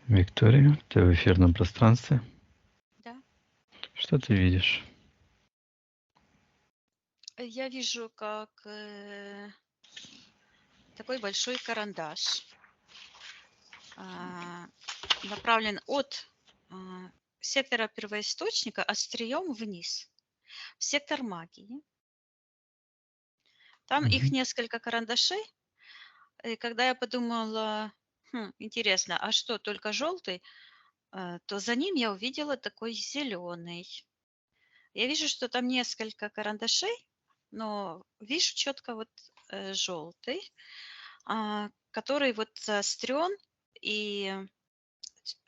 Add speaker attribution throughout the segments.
Speaker 1: Виктория, ты в эфирном пространстве.
Speaker 2: Да.
Speaker 1: Что ты видишь?
Speaker 2: Я вижу, как такой большой карандаш а, направлен от сектора первоисточника острием вниз в сектор магии. Там их
Speaker 1: Мгм.
Speaker 2: несколько карандашей. И когда я подумала, интересно, а что, только желтый, то за ним я увидела такой зеленый. Я вижу, что там несколько карандашей, но вижу четко вот желтый, который вот заострен, и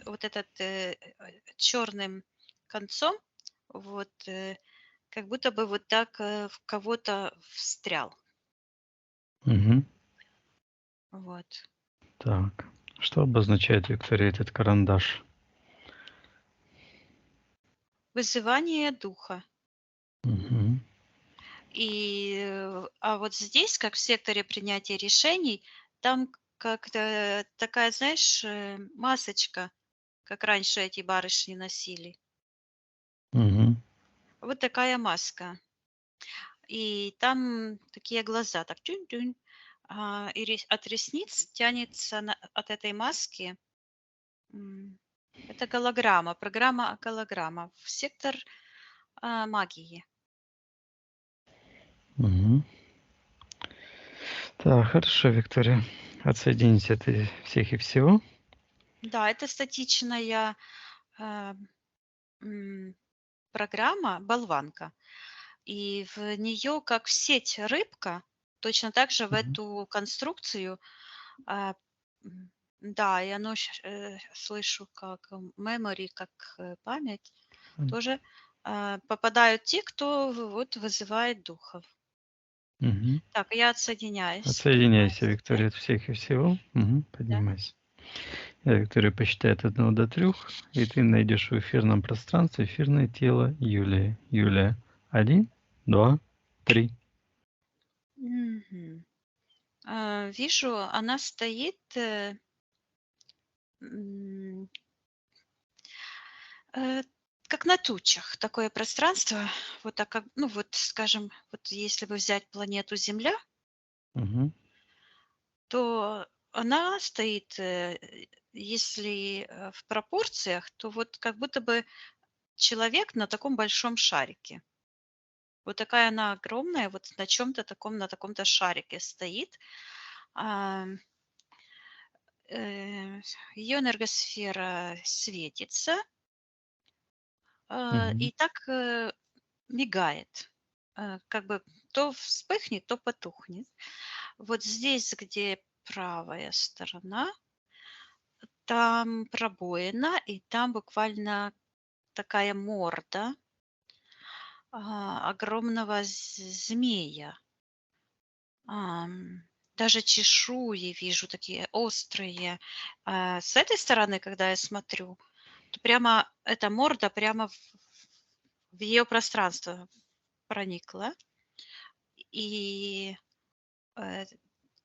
Speaker 2: вот этот черным концом вот как будто бы вот так в кого-то встрял.
Speaker 1: Мгм.
Speaker 2: Вот.
Speaker 1: Так, что обозначает, Виктория, этот карандаш?
Speaker 2: Вызывание духа.
Speaker 1: Мгм.
Speaker 2: А вот здесь, как в секторе принятия решений, там как-то такая, знаешь, масочка, как раньше эти барышни носили.
Speaker 1: Мгм.
Speaker 2: Вот такая маска. И там такие глаза, так тюнь-тюнь. От ресниц тянется от этой маски. м, Это голограмма, программа голограмма в сектор магии.
Speaker 1: Мгм. Так, хорошо, Виктория. Отсоединить от всех и всего.
Speaker 2: Да, это статичная а, м, программа, болванка. И в нее, как в сеть рыбка, точно так же в
Speaker 1: Мгм.
Speaker 2: эту конструкцию, а, да, и оно слышу как memory, как память, тоже попадают те, кто вот вызывает духов.
Speaker 1: Мгм.
Speaker 2: Так, я отсоединяюсь,
Speaker 1: Отсоединяйся,
Speaker 2: поднимаюсь
Speaker 1: Виктория, от
Speaker 2: вверх.
Speaker 1: всех и всего. Мгм.
Speaker 2: Да.
Speaker 1: Поднимайся. Я, Виктория, посчитаю от 1 до 3, и ты найдешь в эфирном пространстве эфирное тело Юлии. Юлия, 1, 2, 3.
Speaker 2: Мгм. Вижу, она стоит м, э, как на тучах. Такое пространство, вот так, как, ну вот, скажем, вот если бы взять планету Земля,
Speaker 1: Мгм.
Speaker 2: то она стоит, если в пропорциях, то вот как будто бы человек на таком большом шарике. Вот такая она огромная, вот на чем-то таком, на таком-то шарике стоит. А, Ее энергосфера светится,
Speaker 1: Мгм.
Speaker 2: и так мигает. Как бы то вспыхнет, то потухнет. Вот здесь, где правая сторона, там пробоина, и там буквально такая морда огромного змея. Даже чешуи вижу такие острые. С этой стороны, когда я смотрю, то прямо эта морда прямо в ее пространство проникла. И э,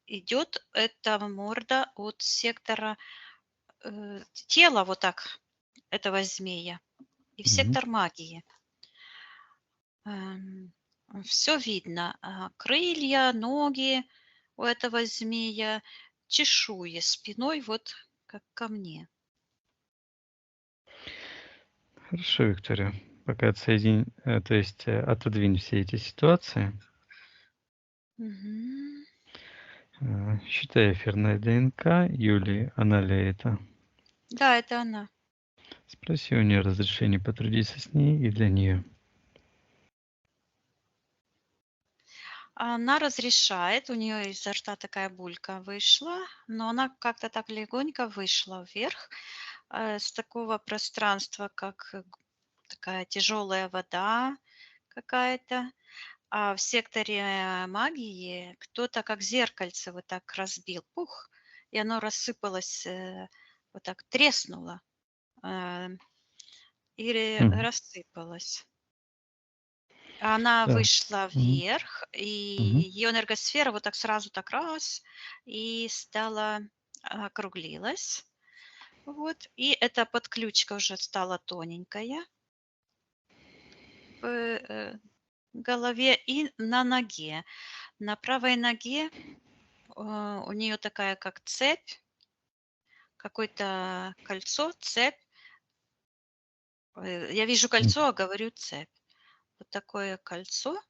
Speaker 2: идет эта морда от сектора тела вот так этого змея и в
Speaker 1: Мгм.
Speaker 2: сектор магии. Все видно. Крылья, ноги у этого змея, чешуи спиной вот как ко мне.
Speaker 1: Хорошо, Виктория. Пока то есть отодвинь все эти ситуации.
Speaker 2: Мгм.
Speaker 1: Считай эфирная ДНК Юлии, она ли это?
Speaker 2: Да, это она.
Speaker 1: Спроси у нее разрешение потрудиться с ней и для нее.
Speaker 2: Она разрешает, у нее изо рта такая булька вышла, но она как-то так легонько вышла вверх с такого пространства, как такая тяжелая вода какая-то. А в секторе магии кто-то как зеркальце вот так разбил, пух, и оно рассыпалось, вот так треснуло э, и
Speaker 1: Мгм.
Speaker 2: рассыпалось. Она
Speaker 1: Так.
Speaker 2: вышла
Speaker 1: Мгм.
Speaker 2: вверх, и
Speaker 1: Мгм.
Speaker 2: ее энергосфера вот так сразу так раз и стала округлилась. Вот. И эта подключка уже стала тоненькая в голове и на ноге. На правой ноге у нее такая как цепь, какое-то кольцо, цепь. Я вижу
Speaker 1: М,
Speaker 2: кольцо, а говорю цепь. Вот такое кольцо,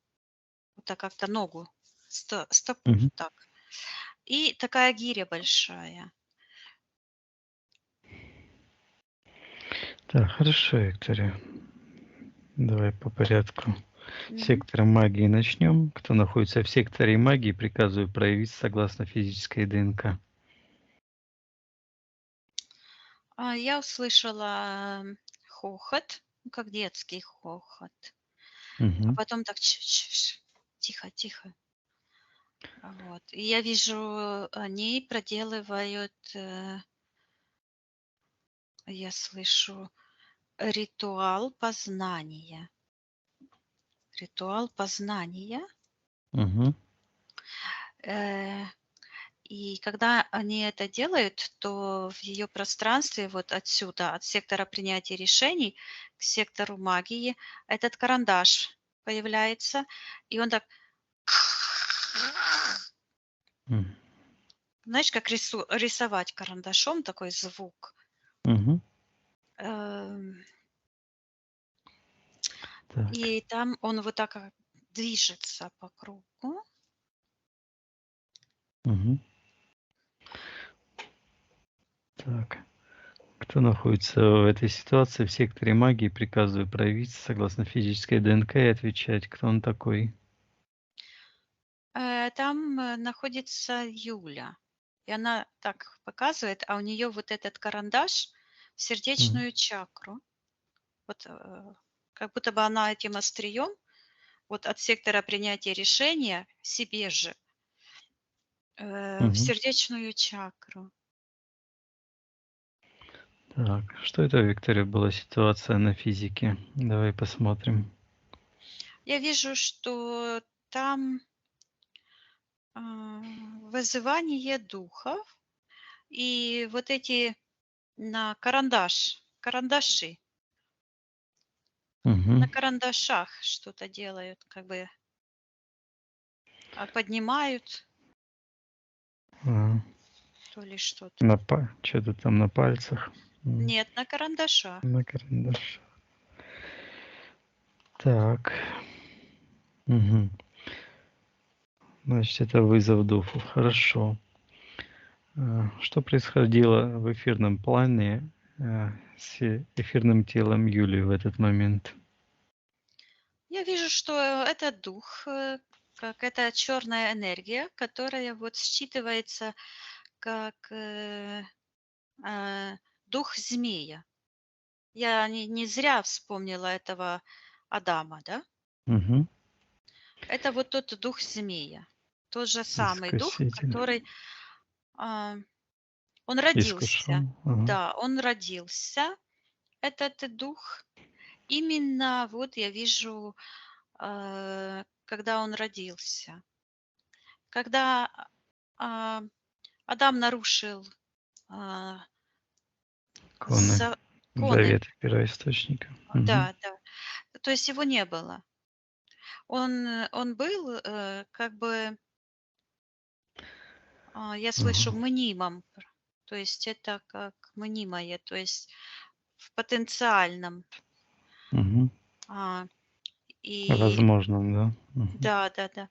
Speaker 2: вот так как-то ногу, стопу,
Speaker 1: мгм.
Speaker 2: так. И такая гиря большая.
Speaker 1: Так, хорошо, Виктория. Давай по порядку. С
Speaker 2: Мгм.
Speaker 1: сектора магии начнем. Кто находится в секторе магии, приказываю проявиться согласно физической ДНК.
Speaker 2: Я услышала хохот, ну, как детский хохот. А
Speaker 1: Мгм.
Speaker 2: потом так тихо, тихо. Вот. И я вижу, они проделывают, я слышу ритуал познания. Ритуал познания.
Speaker 1: Мгм.
Speaker 2: Э, и когда они это делают, то в ее пространстве, вот отсюда, от сектора принятия решений к сектору магии, этот карандаш появляется, и он так,
Speaker 1: М.
Speaker 2: знаешь, как рисовать карандашом, такой звук.
Speaker 1: Мгм.
Speaker 2: Эм,
Speaker 1: Так.
Speaker 2: И там он вот так движется по кругу.
Speaker 1: Мгм. Так. Кто находится в этой ситуации в секторе магии, приказываю проявиться согласно физической ДНК и отвечать, кто он такой.
Speaker 2: Там находится Юля. И она так показывает, а у нее вот этот карандаш в
Speaker 1: М.
Speaker 2: сердечную чакру. Вот как будто бы она этим острием вот от сектора принятия решения себе же в
Speaker 1: Мгм.
Speaker 2: сердечную чакру.
Speaker 1: Так, что это, Виктория, была ситуация на физике? Давай посмотрим.
Speaker 2: Я вижу, что там а, вызывание духов и вот эти на карандаши, на
Speaker 1: Мгм.
Speaker 2: карандашах что-то делают, как бы поднимают,
Speaker 1: А,
Speaker 2: то ли что-то.
Speaker 1: что-то там на пальцах.
Speaker 2: Нет, на карандашах.
Speaker 1: На карандаш. Так. Мгм. Значит, это вызов духов. Хорошо. Что происходило в эфирном плане с эфирным телом Юли в этот момент?
Speaker 2: Я вижу, что это дух, как это черная энергия, которая вот считывается как э, дух змея. Я не зря вспомнила этого Адама, да?
Speaker 1: Мгм.
Speaker 2: Это вот тот дух змея. Тот же самый дух,
Speaker 1: Искуситель.
Speaker 2: который а, он родился.
Speaker 1: Искушал. Ага.
Speaker 2: Да, он родился, этот дух. Именно вот я вижу, когда он родился. Когда а, Адам нарушил а,
Speaker 1: Иконы.
Speaker 2: законы,
Speaker 1: Завета первоисточника. Мгм.
Speaker 2: да, да, то есть его не было. Он был как бы, я слышу,
Speaker 1: Ага.
Speaker 2: мнимым, то есть это как мнимое, то есть в потенциальном.
Speaker 1: Мгм.
Speaker 2: А, и
Speaker 1: Возможно, да. Мгм.
Speaker 2: да, да, да.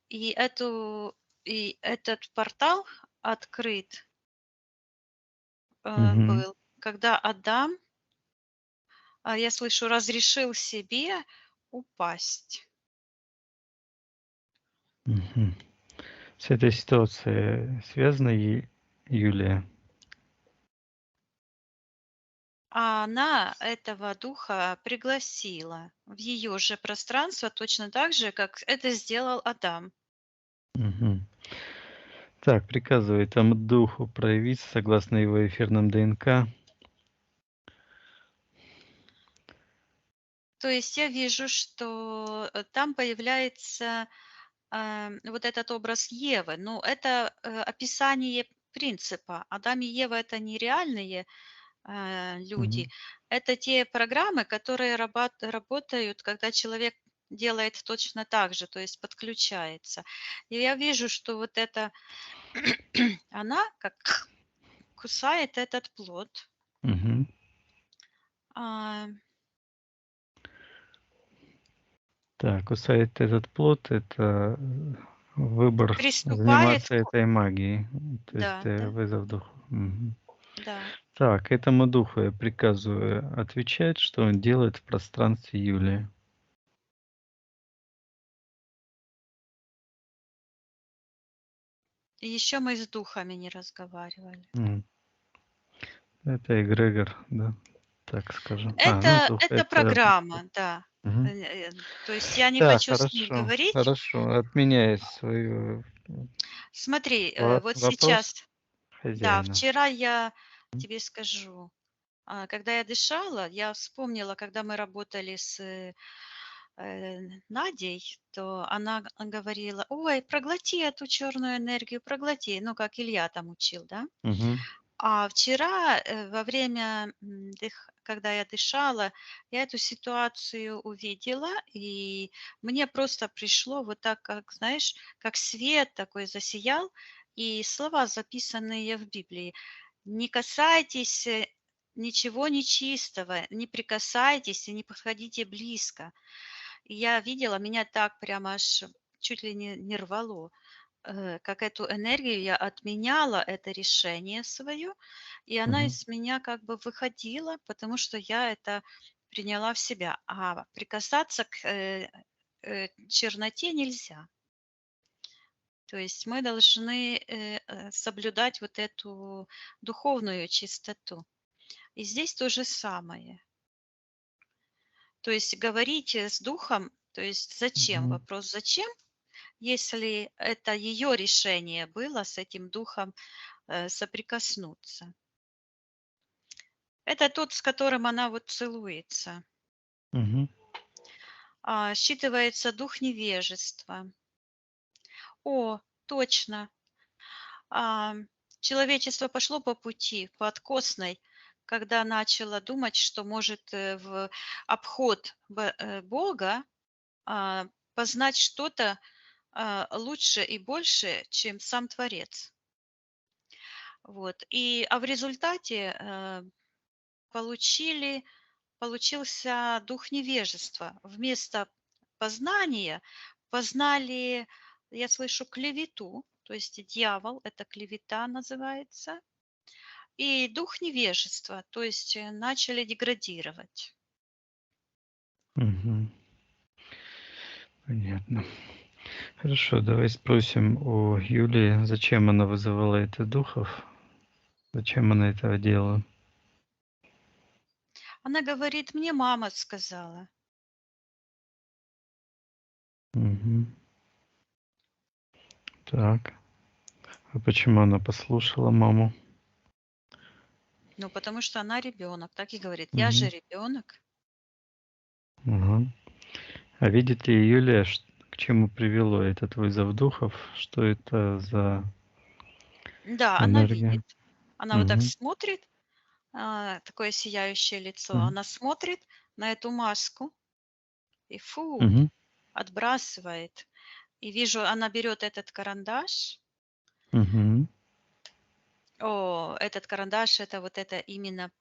Speaker 2: И этот портал открыт
Speaker 1: Мгм.
Speaker 2: был, когда Адам, я слышу, разрешил себе упасть.
Speaker 1: Мгм. С этой ситуацией связана Юлия?
Speaker 2: А она этого духа пригласила в ее же пространство точно так же, как это сделал Адам.
Speaker 1: Мгм. Так, приказываю этому духу проявиться согласно его эфирным ДНК.
Speaker 2: То есть я вижу, что там появляется вот этот образ Евы. Ну, это описание принципа. Адам и Ева это нереальные, люди.
Speaker 1: Мгм.
Speaker 2: Это те программы, которые работают, когда человек делает точно так же, то есть подключается. И я вижу, что вот это она как кусает этот плод,
Speaker 1: Мгм.
Speaker 2: а,
Speaker 1: Так, кусает этот плод — это выбор
Speaker 2: приступает
Speaker 1: заниматься
Speaker 2: к...
Speaker 1: этой магией. То есть
Speaker 2: Да, да,
Speaker 1: вызов духу. Мгм.
Speaker 2: да.
Speaker 1: Так, этому духу я приказываю отвечать, что он делает в пространстве Юлии.
Speaker 2: И еще мы с духами не разговаривали.
Speaker 1: М. Это эгрегор, да, так скажем. Ну,
Speaker 2: Это,
Speaker 1: дух —
Speaker 2: это
Speaker 1: это...
Speaker 2: программа, да.
Speaker 1: Мгм.
Speaker 2: То есть я не
Speaker 1: Да,
Speaker 2: хочу с ним
Speaker 1: хорошо,
Speaker 2: говорить.
Speaker 1: хорошо. Отменяй свою
Speaker 2: Смотри, вот
Speaker 1: вопрос
Speaker 2: сейчас, да,
Speaker 1: хозяина.
Speaker 2: вчера я тебе скажу, когда я дышала, я вспомнила, когда мы работали с Надей, то она говорила: ой, проглоти эту черную энергию, проглоти, ну, как Илья там учил, да.
Speaker 1: Мгм.
Speaker 2: А вчера, во время, когда я дышала, я эту ситуацию увидела, и мне просто пришло вот так, как, знаешь, как свет такой засиял, и слова, записанные в Библии: «Не касайтесь ничего нечистого, не прикасайтесь и не подходите близко». И я видела, меня так прямо аж чуть ли не рвало, как эту энергию я отменяла, это решение свое, и она
Speaker 1: Мгм.
Speaker 2: из меня как бы выходила, потому что я это приняла в себя. А прикасаться к черноте нельзя. То есть мы должны соблюдать вот эту духовную чистоту. И здесь то же самое. То есть говорить с духом, то есть зачем?
Speaker 1: Мгм.
Speaker 2: Вопрос зачем? Если это ее решение было с этим духом соприкоснуться. Это тот, с которым она вот целуется.
Speaker 1: Мгм.
Speaker 2: Считывается дух невежества. О, точно. А, Человечество пошло по пути, по откосной, когда начало думать, что может в обход Бога познать что-то лучше и больше, чем сам Творец. Вот. В результате получился дух невежества. Вместо познания познали, я слышу, клевету, то есть дьявол, это клевета называется, и дух невежества, то есть начали деградировать.
Speaker 1: Мгм. Понятно. Хорошо, давай спросим у Юлии, зачем она вызывала этих духов, зачем она этого делала.
Speaker 2: Она говорит, мне мама сказала.
Speaker 1: Мгм. Так, а почему она послушала маму?
Speaker 2: Ну, потому что она ребенок, так и говорит, я же
Speaker 1: Мгм.
Speaker 2: ребенок.
Speaker 1: Ага. А видит ли Юлия, к чему привело этот вызов духов? Что это за
Speaker 2: Да, она
Speaker 1: энергия?
Speaker 2: видит. Она вот так
Speaker 1: Мгм.
Speaker 2: смотрит, такое сияющее лицо,
Speaker 1: Мгм.
Speaker 2: она смотрит на эту маску и фу,
Speaker 1: Мгм.
Speaker 2: отбрасывает. И вижу, она берет этот карандаш.
Speaker 1: Мгм.
Speaker 2: Этот карандаш — это вот это именно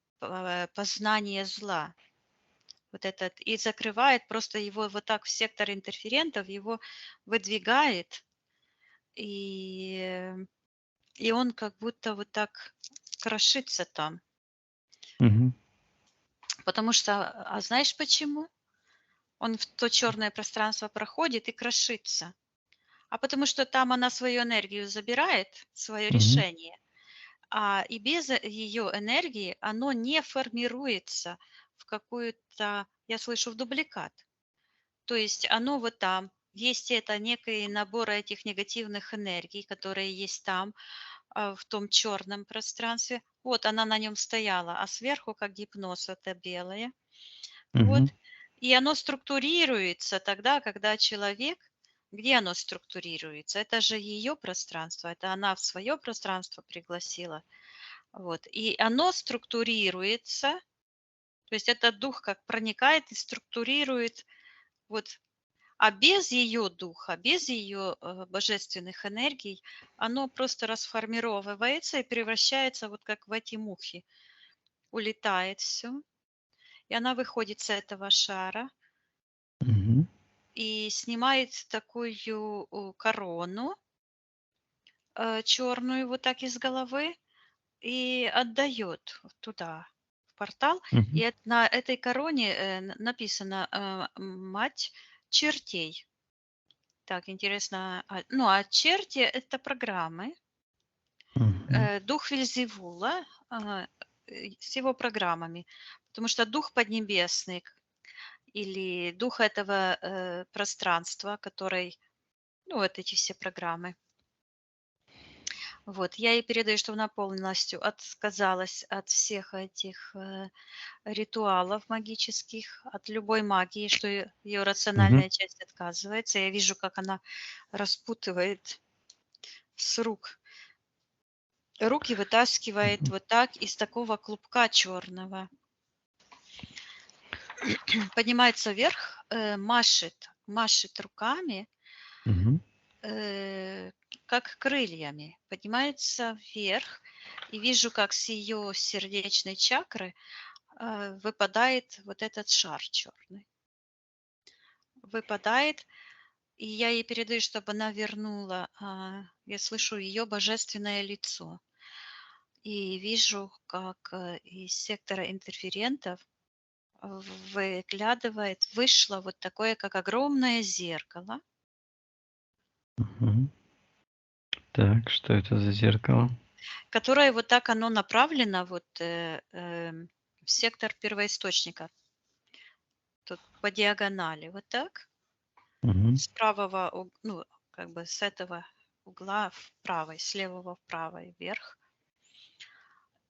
Speaker 2: познание зла. Вот этот. И закрывает просто его вот так в сектор интерферентов, его выдвигает, и, и он как будто вот так крошится там.
Speaker 1: Мгм.
Speaker 2: Потому что, знаешь почему? Он в то черное пространство проходит и крошится. А потому что там она свою энергию забирает, свое
Speaker 1: Мгм.
Speaker 2: решение, и без ее энергии оно не формируется в какую-то, я слышу, в дубликат. То есть оно вот там, есть это некий набор этих негативных энергий, которые есть там, в том черном пространстве. Вот она на нем стояла, а сверху, как гипноз, это белое.
Speaker 1: Мгм.
Speaker 2: Вот. И оно структурируется тогда, когда человек, где оно структурируется? Это же ее пространство, это она в свое пространство пригласила Вот. И оно структурируется, то есть этот дух как проникает и структурирует, вот. А без ее духа, без ее божественных энергий, оно просто расформировывается и превращается вот как в эти мухи. Улетает все, и она выходит с этого шара
Speaker 1: Мгм.
Speaker 2: и снимает такую корону черную вот так из головы и отдает туда, в портал.
Speaker 1: Мгм.
Speaker 2: И на этой короне написано «Мать чертей». Так, интересно. Ну, а черти — это программы.
Speaker 1: Мгм.
Speaker 2: Дух Вельзевула с его программами. Потому что дух поднебесный или дух этого пространства, который, ну, вот эти все программы. Вот, я ей передаю, что она полностью отказалась от всех этих ритуалов магических, от любой магии, что ее
Speaker 1: Мгм.
Speaker 2: рациональная часть отказывается. Я вижу, как она распутывает с руки вытаскивает
Speaker 1: Мгм.
Speaker 2: вот так из такого клубка черного, поднимается вверх, машет руками,
Speaker 1: Мгм.
Speaker 2: э, как крыльями, поднимается вверх, и вижу, как с ее сердечной чакры выпадает вот этот шар черный. Выпадает, и я ей передаю, чтобы она вернула, я слышу ее божественное лицо. И вижу, как из сектора интерферентов вышло вот такое, как огромное зеркало,
Speaker 1: Мгм. Так, что это за зеркало?
Speaker 2: которое вот так оно направлено вот в сектор первоисточника, тут по диагонали, вот так,
Speaker 1: Мгм.
Speaker 2: с правого, ну, как бы с этого угла в правый, с левого в правый вверх.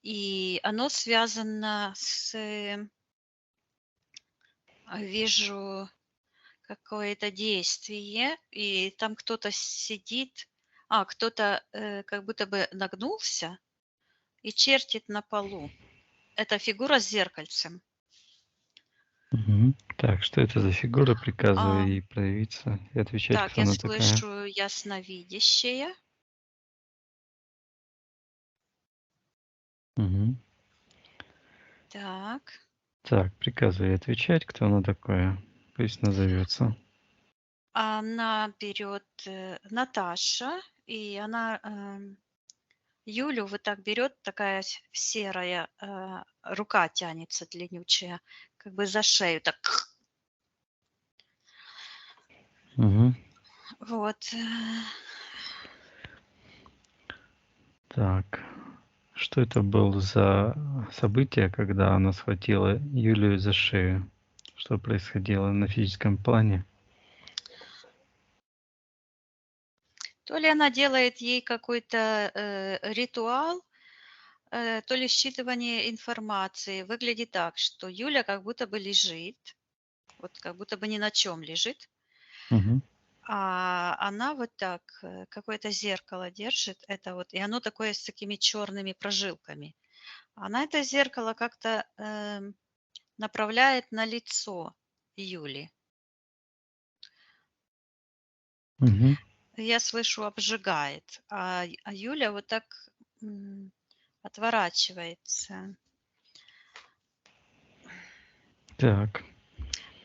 Speaker 2: И оно связано с, вижу какое-то действие, и там кто-то сидит, кто-то как будто бы нагнулся и чертит на полу. Это фигура с зеркальцем.
Speaker 1: Мгм. Так, что это за фигура? Приказывай
Speaker 2: А,
Speaker 1: ей проявиться и отвечать,
Speaker 2: так,
Speaker 1: кто
Speaker 2: я
Speaker 1: она такая.
Speaker 2: слышу ясновидящее.
Speaker 1: Мгм.
Speaker 2: Так,
Speaker 1: Так, приказывай ей отвечать, кто она такая. Пусть назовется.
Speaker 2: она берет Наташа, и она Юлю вот так берет, такая серая рука тянется длиннючая, как бы за шею, так
Speaker 1: Мгм.
Speaker 2: вот.
Speaker 1: Так, что это было за событие, когда она схватила Юлию за шею? Что происходило на физическом плане?
Speaker 2: То ли она делает ей какой-то ритуал, то ли считывание информации. Выглядит так, что Юля как будто бы лежит, вот как будто бы ни на чем лежит,
Speaker 1: Мгм.
Speaker 2: а она вот так какое-то зеркало держит, это вот, и оно такое с такими черными прожилками. Она это зеркало как-то направляет на лицо Юли.
Speaker 1: Мгм.
Speaker 2: Я слышу, обжигает, а Юля вот так отворачивается.
Speaker 1: Так.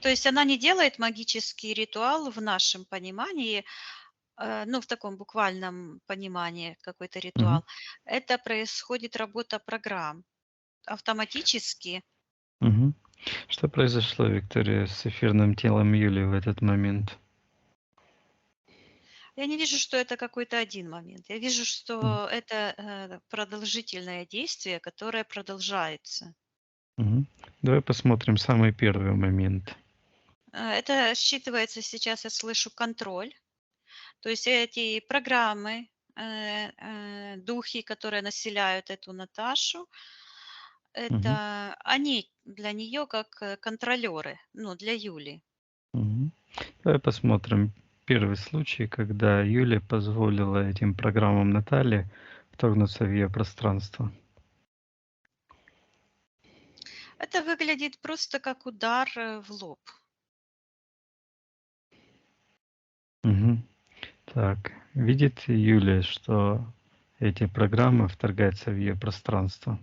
Speaker 2: То есть она не делает магический ритуал в нашем понимании, ну, в таком буквальном понимании какой-то
Speaker 1: Мгм.
Speaker 2: ритуал. Это происходит работа программ автоматически.
Speaker 1: Мгм. Что произошло, Виктория, с эфирным телом Юли в этот момент?
Speaker 2: Я не вижу, что это какой-то один момент. Я вижу,
Speaker 1: М.
Speaker 2: что это продолжительное действие, которое продолжается.
Speaker 1: Мгм. Давай посмотрим самый первый момент.
Speaker 2: Это считывается сейчас, я слышу, контроль. То есть эти программы, духи, которые населяют эту Наташу,
Speaker 1: Мгм.
Speaker 2: это они для нее как контролеры, ну, для Юли.
Speaker 1: Мгм. Давай посмотрим первый случай, когда Юля позволила этим программам Натальи вторгнуться в ее пространство.
Speaker 2: Это выглядит просто как удар в лоб.
Speaker 1: Мгм. Так, видит Юлия, что эти программы вторгаются в ее пространство?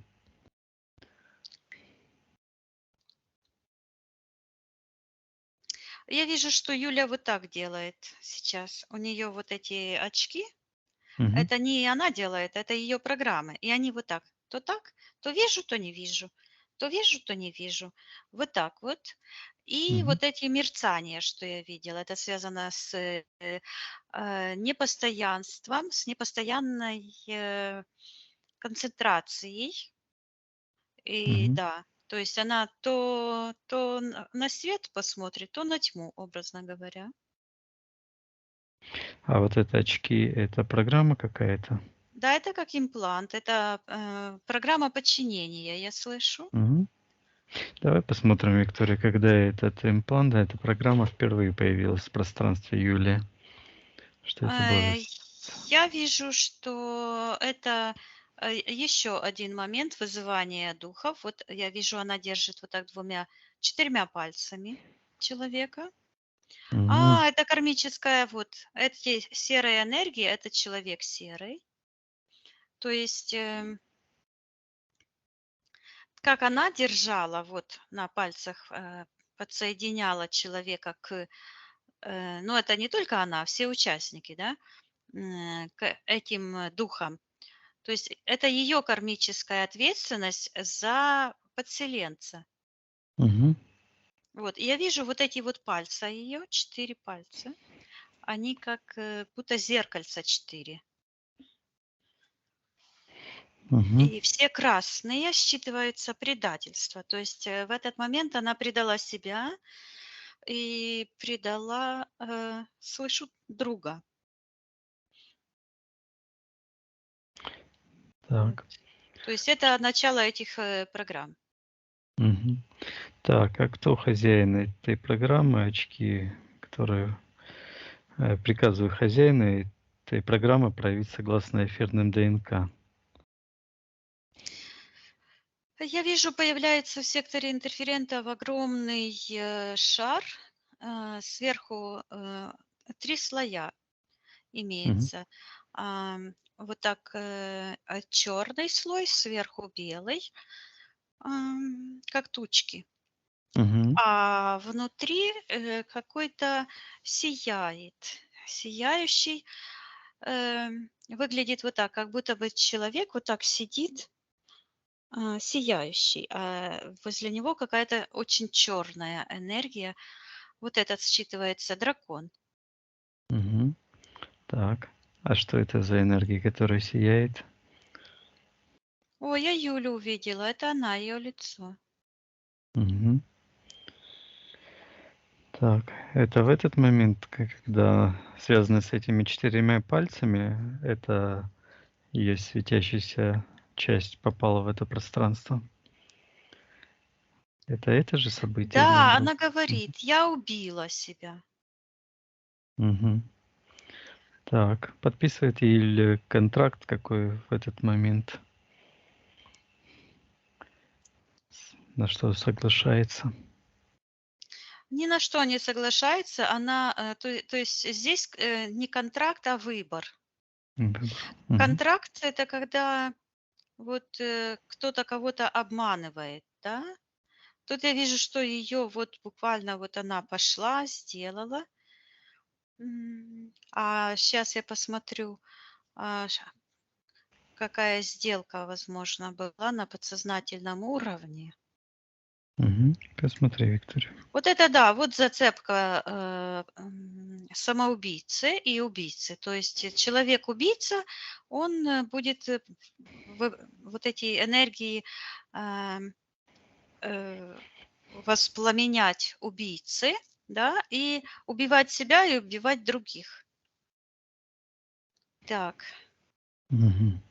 Speaker 2: Я вижу, что Юля вот так делает сейчас. У нее вот эти очки.
Speaker 1: Мгм.
Speaker 2: Это не она делает, это ее программы. И они вот так, то вижу, то не вижу, то вижу, то не вижу. Вот так вот. И
Speaker 1: Мгм.
Speaker 2: вот эти мерцания, что я видела, это связано с непостоянством, с непостоянной концентрацией. И
Speaker 1: Мгм.
Speaker 2: да, то есть она то на свет посмотрит, то на тьму, образно говоря.
Speaker 1: А вот это очки — это программа какая-то?
Speaker 2: Да, это как имплант, это программа подчинения, я слышу.
Speaker 1: Мгм. Давай посмотрим, Виктория, когда этот имплант, эта программа впервые появилась в пространстве Юлии. Что это было за
Speaker 2: Э,
Speaker 1: ситуация?
Speaker 2: Я вижу, что это еще один момент вызывания духов. Вот я вижу, она держит вот так четырьмя пальцами человека.
Speaker 1: Мгм.
Speaker 2: Это кармическая, вот, эти серые энергии, это человек серый. То есть, как она держала вот на пальцах, подсоединяла человека ну, это не только она, все участники, да, к этим духам. То есть это ее кармическая ответственность за подселенца.
Speaker 1: Мгм.
Speaker 2: Вот. И я вижу вот эти вот пальца ее, 4 пальца. Они как будто зеркальца 4.
Speaker 1: Мгм.
Speaker 2: И все красные считываются предательство. То есть в этот момент она предала себя и предала, слышу, друга. Вот.
Speaker 1: Так.
Speaker 2: То есть это начало этих программ.
Speaker 1: Мгм. Так, а кто хозяин этой программы, очки, которые приказывают хозяину этой программы проявить согласно эфирным ДНК?
Speaker 2: Я вижу, появляется в секторе интерферентов огромный шар. Сверху 3 слоя
Speaker 1: Мгм.
Speaker 2: имеется. Вот так черный слой, сверху белый, как тучки.
Speaker 1: Мгм.
Speaker 2: А внутри какой-то сияющий. Выглядит вот так, как будто бы человек вот так сидит, сияющий, а возле него какая-то очень черная энергия. Вот этот считывается дракон.
Speaker 1: Мгм. Так. А что это за энергия, которая сияет?
Speaker 2: Ой, я Юлю увидела, это она, ее лицо.
Speaker 1: Мгм. Так, это в этот момент, когда связано с этими 4 пальцами, это ее светящаяся часть попала в это пространство? Это же событие или
Speaker 2: Да,
Speaker 1: наоборот?
Speaker 2: она говорит, я убила себя.
Speaker 1: Мгм. Так, подписывает или контракт какой в этот момент? На что соглашается?
Speaker 2: Ни на что не соглашается, она, то есть здесь не контракт, а выбор.
Speaker 1: Выбор. Мгм.
Speaker 2: Контракт это когда вот кто-то кого-то обманывает, да? Тут я вижу, что ее вот буквально вот она пошла, сделала. А сейчас я посмотрю, какая сделка, возможно, была на подсознательном уровне.
Speaker 1: Мгм. Посмотри, Виктория.
Speaker 2: Вот это да, вот зацепка самоубийцы и убийцы. То есть человек-убийца, он будет вот эти энергии ам, э, воспламенять убийцы, да, и убивать себя и убивать других. Так,
Speaker 1: Мгм.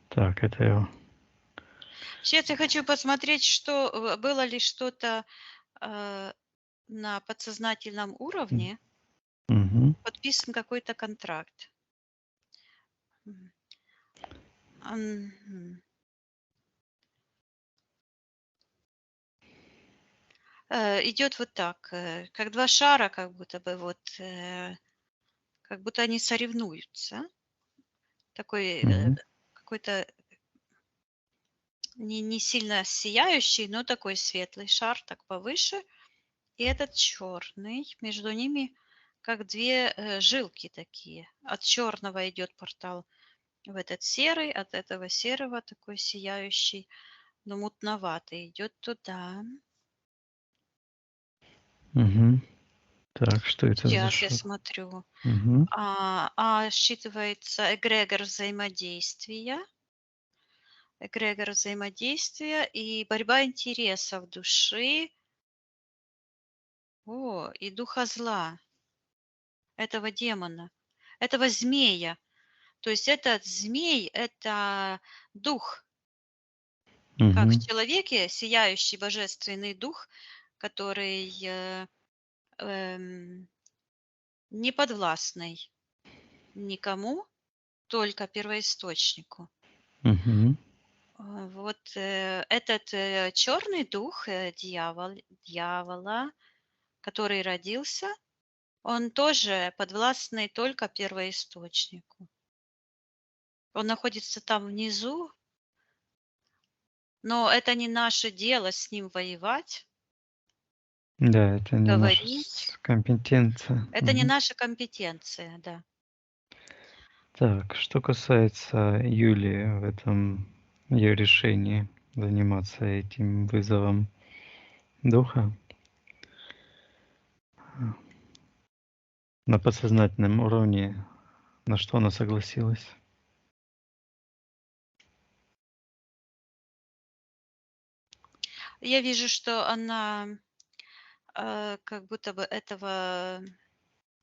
Speaker 1: Так, это я.
Speaker 2: сейчас я хочу посмотреть, что было ли что-то э, на подсознательном
Speaker 1: М.
Speaker 2: уровне,
Speaker 1: Мгм.
Speaker 2: подписан какой-то контракт. Мгм. Мгм. идет вот так, как два шара, как будто бы вот, как будто они соревнуются. Такой
Speaker 1: Мгм.
Speaker 2: какой-то не сильно сияющий, но такой светлый шар, так повыше. И этот черный, между ними как две жилки такие. От черного идет портал в этот серый, от этого серого такой сияющий, но мутноватый идет туда.
Speaker 1: Мгм. Так, что это за
Speaker 2: Сейчас я
Speaker 1: шар?
Speaker 2: смотрю.
Speaker 1: Мгм.
Speaker 2: Считывается эгрегор взаимодействия и борьба интересов души, и духа зла, этого демона, этого змея. То есть этот змей — это дух, как в
Speaker 1: Мгм.
Speaker 2: человеке сияющий божественный дух, который эм, не подвластный никому, только первоисточнику.
Speaker 1: Мгм.
Speaker 2: Этот черный дух дьявола, который родился, он тоже подвластный только первоисточнику. Он находится там внизу, но это не наше дело с ним воевать,
Speaker 1: Да, это не наша
Speaker 2: говорить.
Speaker 1: компетенция.
Speaker 2: Это не
Speaker 1: Мгм.
Speaker 2: наша компетенция, да.
Speaker 1: Так, что касается Юлии в этом ее решении заниматься этим вызовом духа, на подсознательном уровне, на что она согласилась?
Speaker 2: Я вижу, что она как будто бы этого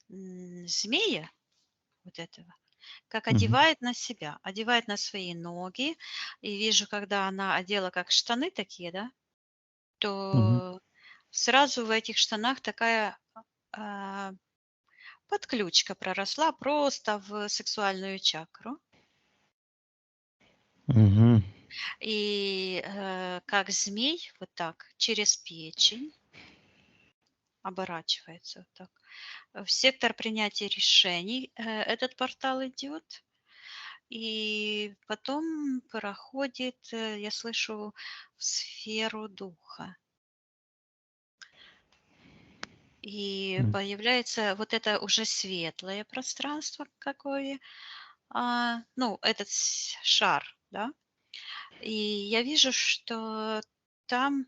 Speaker 2: змея, вот этого, как
Speaker 1: Мгм.
Speaker 2: одевает на себя, одевает на свои ноги. И вижу, когда она одела как штаны такие, да,
Speaker 1: Мгм.
Speaker 2: то сразу в этих штанах такая а, подключка проросла просто в сексуальную чакру.
Speaker 1: Мгм.
Speaker 2: И как змей вот так через печень оборачивается вот так. В сектор принятия решений этот портал идет. И потом проходит, я слышу, в сферу духа. И
Speaker 1: М.
Speaker 2: появляется вот это уже светлое пространство какое, этот шар, да. И я вижу, что там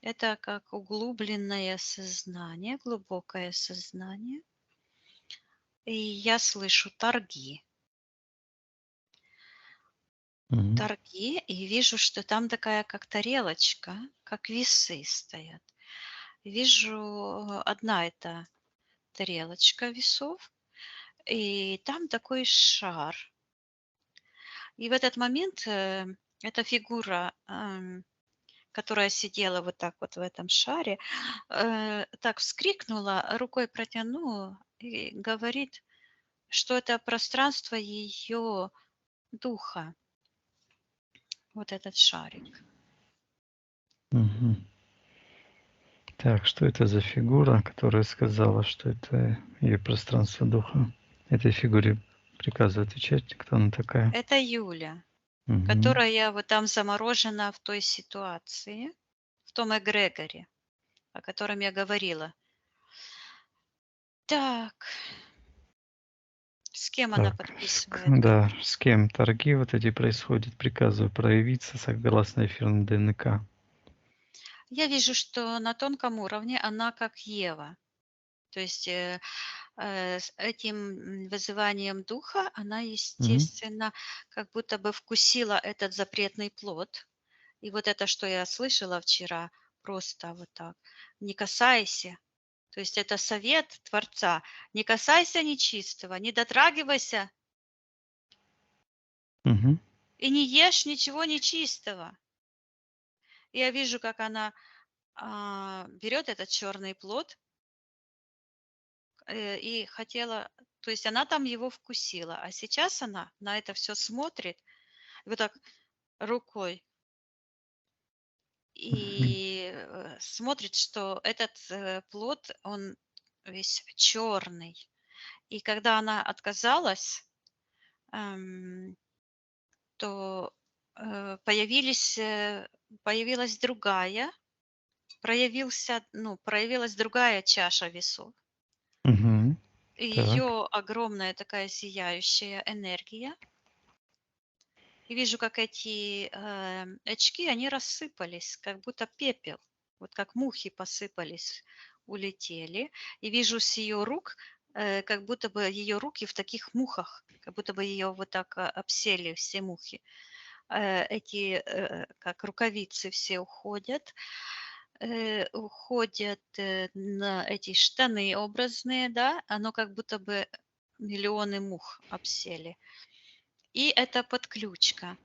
Speaker 2: это как углубленное сознание, глубокое сознание. И я слышу торги.
Speaker 1: Мгм.
Speaker 2: И вижу, что там такая как тарелочка, как весы стоят. Вижу, одна эта тарелочка весов, и там такой шар. И в этот момент эта фигура, которая сидела вот так вот в этом шаре, так вскрикнула, рукой протянула и говорит, что это пространство ее духа, вот этот шарик.
Speaker 1: Мгм. Так, что это за фигура, которая сказала, что это ее пространство духа? Этой фигуре приказывает отвечать, кто она такая?
Speaker 2: Это Юля,
Speaker 1: Мгм.
Speaker 2: которая вот там заморожена в той ситуации, в том эгрегоре, о котором я говорила. Так, с кем она
Speaker 1: Так,
Speaker 2: подписывает?
Speaker 1: да, с кем торги вот эти происходят? Приказываю проявиться согласно эфирному ДНК.
Speaker 2: Я вижу, что на тонком уровне она как Ева. То есть с этим вызыванием духа она,
Speaker 1: Мгм.
Speaker 2: естественно, как будто бы вкусила этот запретный плод. И вот это, что я слышала вчера, просто вот так. Не касайся. То есть это совет Творца. Не касайся нечистого, не дотрагивайся
Speaker 1: Мгм.
Speaker 2: и не ешь ничего нечистого. И я вижу, как она берет этот черный плод и хотела, то есть она там его вкусила, а сейчас она на это все смотрит вот так рукой
Speaker 1: Мгм.
Speaker 2: смотрит, что этот плод, он весь черный. И когда она отказалась, эм, то появилась другая, проявилась другая чаша весов.
Speaker 1: Мгм. Так.
Speaker 2: Ее огромная такая сияющая энергия. И вижу, как эти очки, они рассыпались, как будто пепел. Вот как мухи посыпались, улетели. И вижу с ее рук, как будто бы ее руки в таких мухах, как будто бы ее вот так обсели все мухи. Эти, как рукавицы все уходят, на эти штаны образные, да, оно как будто бы миллионы мух обсели. И это подключка.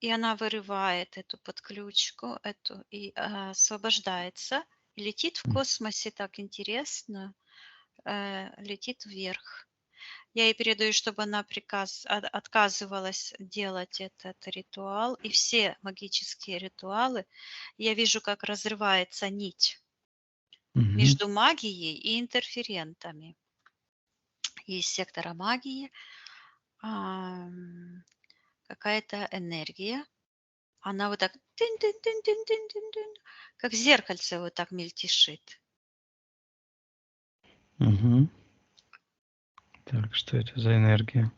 Speaker 2: И она вырывает эту подключку, и освобождается, и летит в
Speaker 1: М.
Speaker 2: космосе так интересно, летит вверх. Я ей передаю, чтобы она отказывалась делать этот ритуал, и все магические ритуалы. Я вижу, как разрывается нить
Speaker 1: Мгм.
Speaker 2: между магией и интерферентами. Из сектора магии какая-то энергия. Она вот так тын-тын-тын-тын-тын-тын-тын, как зеркальце вот так мельтешит.
Speaker 1: Мгм. Так, что это за энергия?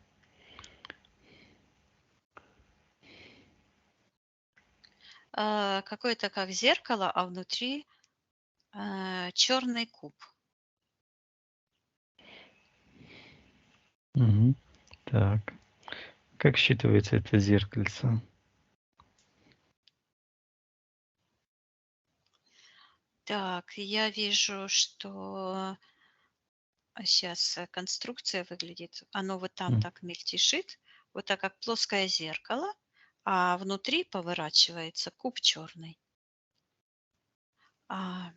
Speaker 2: Какое-то как зеркало, а внутри черный куб.
Speaker 1: Мгм. Так. Как считывается это зеркальце?
Speaker 2: Так, я вижу, что сейчас конструкция выглядит. Оно вот там
Speaker 1: М.
Speaker 2: так мельтешит, вот так как плоское зеркало, а внутри поворачивается куб черный. А,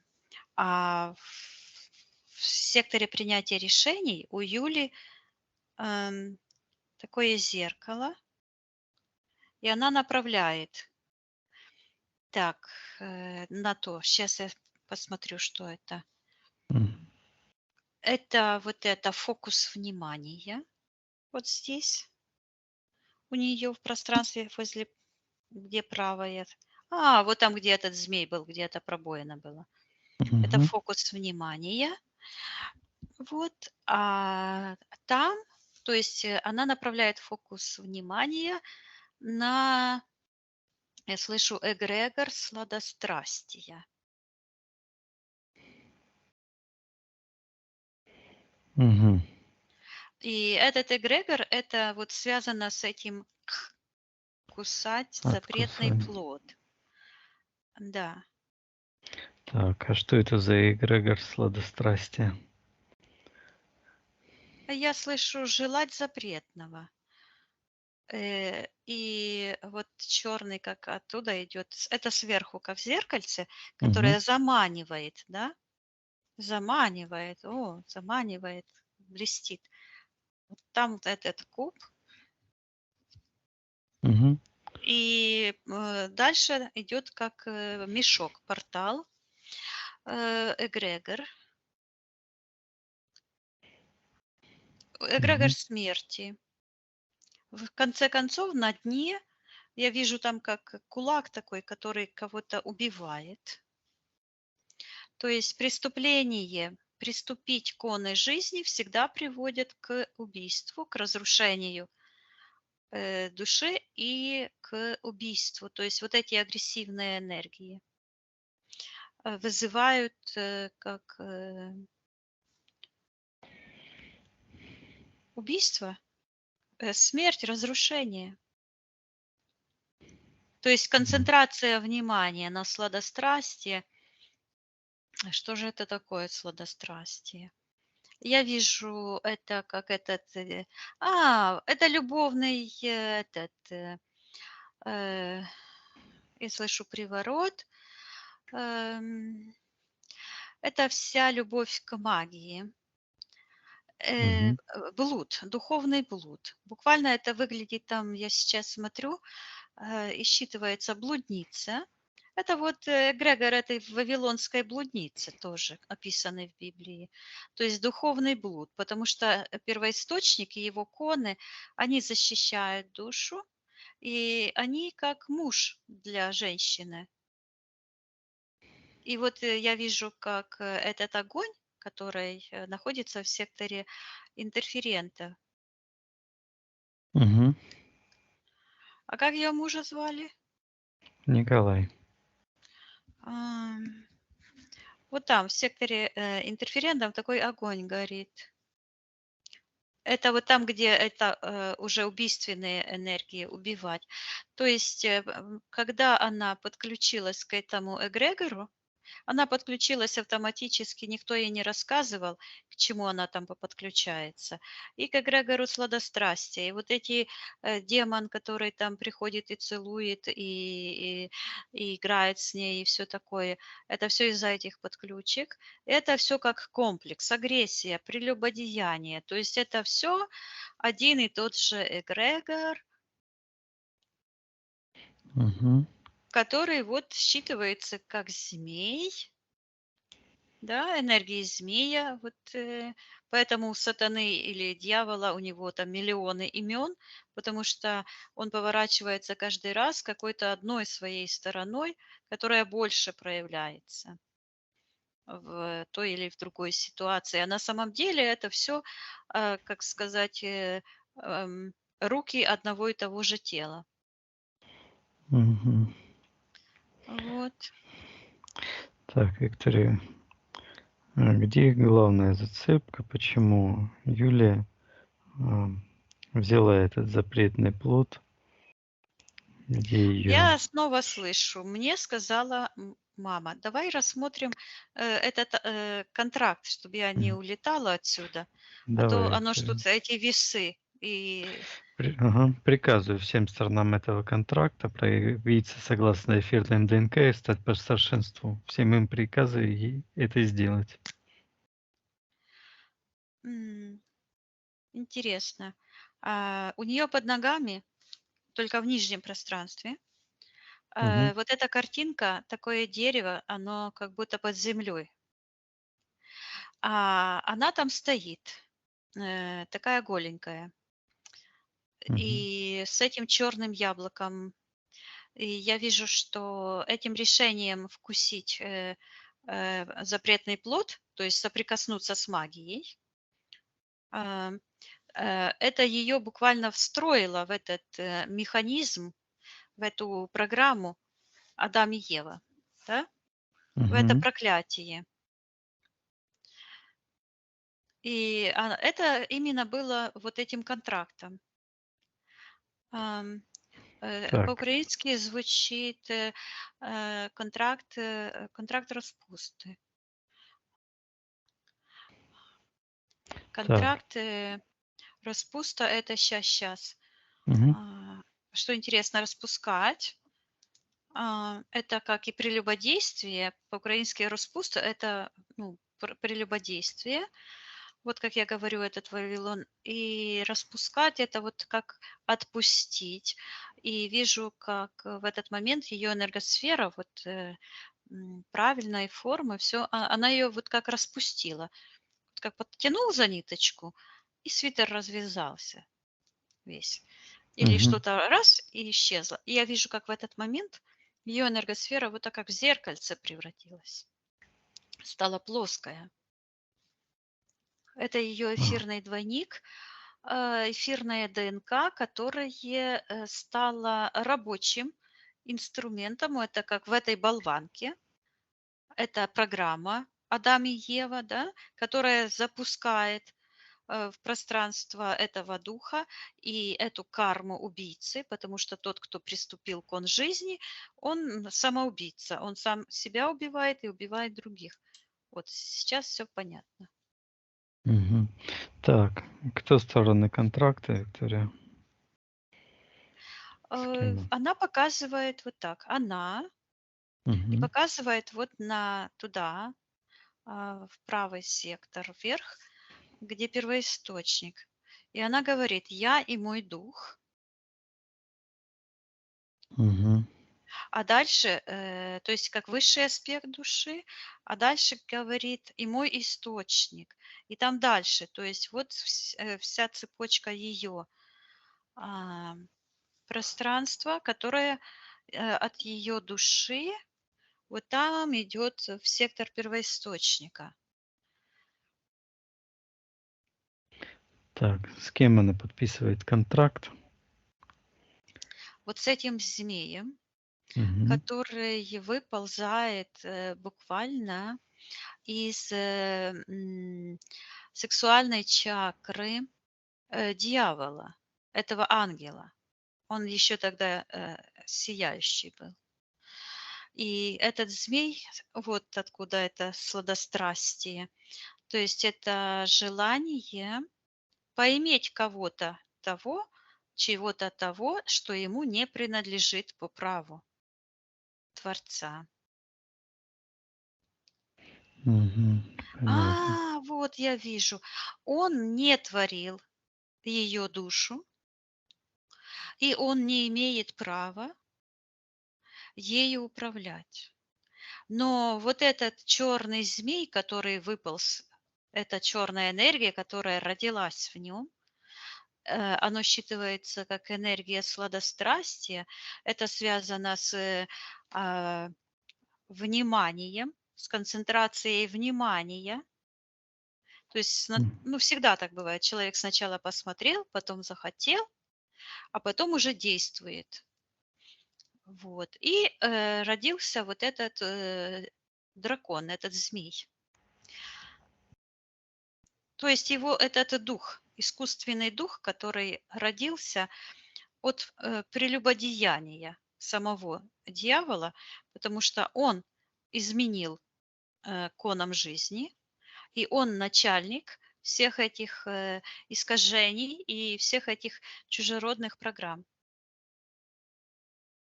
Speaker 2: в секторе принятия решений у Юли эм, такое зеркало, и она направляет. Так, на то. Сейчас я посмотрю, что это.
Speaker 1: М.
Speaker 2: Это вот это фокус внимания. Вот здесь у нее в пространстве возле, где правая. Вот там, где этот змей был, где эта пробоина была. Это
Speaker 1: Мгм.
Speaker 2: фокус внимания. Вот. А там, то есть она направляет фокус внимания на, я слышу, эгрегор сладострастия.
Speaker 1: Мгм.
Speaker 2: И этот эгрегор, это вот связано с этим кусать запретный
Speaker 1: Откусывание.
Speaker 2: плод. Да.
Speaker 1: Так, а что это за эгрегор сладострастия?
Speaker 2: Я слышу желать запретного. И вот черный, как оттуда идет, это сверху, как зеркальце,
Speaker 1: Мгм.
Speaker 2: которое заманивает, да? Заманивает, блестит. Вот там вот этот куб,
Speaker 1: Мгм.
Speaker 2: и дальше идет как мешок, портал, эгрегор, эгрегор
Speaker 1: Мгм.
Speaker 2: смерти. В конце концов, на дне я вижу там как кулак такой, который кого-то убивает. То есть приступить к оной жизни всегда приводит к убийству, к разрушению души и к убийству. То есть вот эти агрессивные энергии вызывают как убийство, смерть, разрушение. То есть
Speaker 1: Мгм.
Speaker 2: концентрация внимания на сладострастии. Что же это такое сладострастие? Я вижу это как это любовный э, я слышу приворот. Эм, это вся любовь к магии.
Speaker 1: Мгм.
Speaker 2: Блуд, духовный блуд. Буквально это выглядит там, я сейчас смотрю, и считывается блудница. Это вот эгрегор этой вавилонской блудницы тоже описанный в Библии. То есть духовный блуд, потому что первоисточник и его коны, они защищают душу, и они как муж для женщины. И вот я вижу, как этот огонь, который находится в секторе интерферента.
Speaker 1: Мгм.
Speaker 2: А как ее мужа звали?
Speaker 1: Николай.
Speaker 2: Ам, Вот там, в секторе интерферентом такой огонь горит. Это вот там, где это уже убийственные энергии убивать. То есть, когда она подключилась к этому эгрегору, она подключилась автоматически, никто ей не рассказывал, к чему она там подключается. И к эгрегору сладострастия. И вот эти демон, который там приходит и целует, и играет с ней, и все такое, это все из-за этих подключек. Это все как комплекс, агрессия, прелюбодеяние. То есть это все один и тот же эгрегор,
Speaker 1: Мгм.
Speaker 2: который вот считывается как змей, да, энергии змея. Вот, поэтому у сатаны или дьявола у него там миллионы имен, потому что он поворачивается каждый раз какой-то одной своей стороной, которая больше проявляется в той или в другой ситуации. А на самом деле это все, как сказать, эм, руки одного и того же тела.
Speaker 1: Мгм.
Speaker 2: Вот.
Speaker 1: Так, Виктория, где главная зацепка? Почему Юлия а, взяла этот запретный плод? Где ее?
Speaker 2: Я снова слышу, мне сказала мама, давай рассмотрим этот контракт, чтобы я не улетала отсюда, а
Speaker 1: Давай,
Speaker 2: то оно ж
Speaker 1: Виктория.
Speaker 2: тут эти весы. И
Speaker 1: Ага. Приказываю всем сторонам этого контракта проявиться согласно эфирным ДНК и стать по старшинству. Всем им приказываю это сделать.
Speaker 2: м, интересно, у нее под ногами, только в нижнем пространстве,
Speaker 1: Мгм.
Speaker 2: вот эта картинка, такое дерево, оно как будто под землей. А она там стоит, такая голенькая.
Speaker 1: Мгм.
Speaker 2: И с этим черным яблоком. И я вижу, что этим решением вкусить запретный плод, то есть соприкоснуться с магией, а, это ее буквально встроило в этот механизм, в эту программу Адам и Ева, да? В это
Speaker 1: Мгм.
Speaker 2: проклятие. И это именно было вот этим контрактом. Ам,
Speaker 1: Так,
Speaker 2: По-украински звучит контракт распусти.
Speaker 1: так.
Speaker 2: Контракт распуста- это щас.
Speaker 1: Мгм.
Speaker 2: Что интересно, распускать, это как и прелюбодействие. По-украински распуста- это, ну, прелюбодействие. Вот как я говорю, этот Вавилон. И распускать- это вот как отпустить. И вижу, как в этот момент ее энергосфера, вот, правильной формы, все, она ее вот как распустила. Вот как подтянул за ниточку, и свитер развязался весь. Или
Speaker 1: Мгм.
Speaker 2: что-то раз и исчезло. И я вижу, как в этот момент ее энергосфера вот так как в зеркальце превратилась, стала плоская. Это ее
Speaker 1: А,
Speaker 2: эфирный двойник, эфирная ДНК, которое стало рабочим инструментом. Это как в этой болванке. Это программа Адам и Ева, да, которая запускает в пространство этого духа и эту карму убийцы, потому что тот, кто приступил к он жизни, он самоубийца, он сам себя убивает и убивает других. Вот сейчас все понятно.
Speaker 1: мгм. Так, кто стороны контракта, Виктория? С кем он?
Speaker 2: Она показывает вот так, она, и
Speaker 1: Мгм.
Speaker 2: показывает вот на туда, в правый сектор вверх, где первоисточник. И она говорит: "Я и мой дух".
Speaker 1: Мгм.
Speaker 2: А дальше, то есть как высший аспект души, а дальше говорит и мой источник. И там дальше, то есть вот вся цепочка ее пространства, которое от ее души вот там идет в сектор первоисточника.
Speaker 1: Так, с кем она подписывает контракт?
Speaker 2: Вот с этим змеем,
Speaker 1: Мгм.
Speaker 2: который выползает буквально из сексуальной чакры дьявола, этого ангела. Он еще тогда сияющий был. И этот змей, вот откуда это сладострастие, то есть это желание поиметь кого-то того, чего-то того, что ему не принадлежит по праву Творца.
Speaker 1: Мгм. Понятно.
Speaker 2: Вот я вижу. Он не творил ее душу, и он не имеет права ею управлять. Но вот этот черный змей, который выполз, эта черная энергия, которая родилась в нем, оно считывается как энергия сладострастия. Это связано с а, вниманием, с концентрацией внимания. То есть,
Speaker 1: М.
Speaker 2: ну, всегда так бывает. Человек сначала посмотрел, потом захотел, а потом уже действует. Вот. И родился вот этот дракон, этот змей. То есть его этот дух, искусственный дух, который родился от прелюбодеяния самого дьявола, потому что он изменил конам жизни, и он начальник всех этих искажений и всех этих чужеродных программ.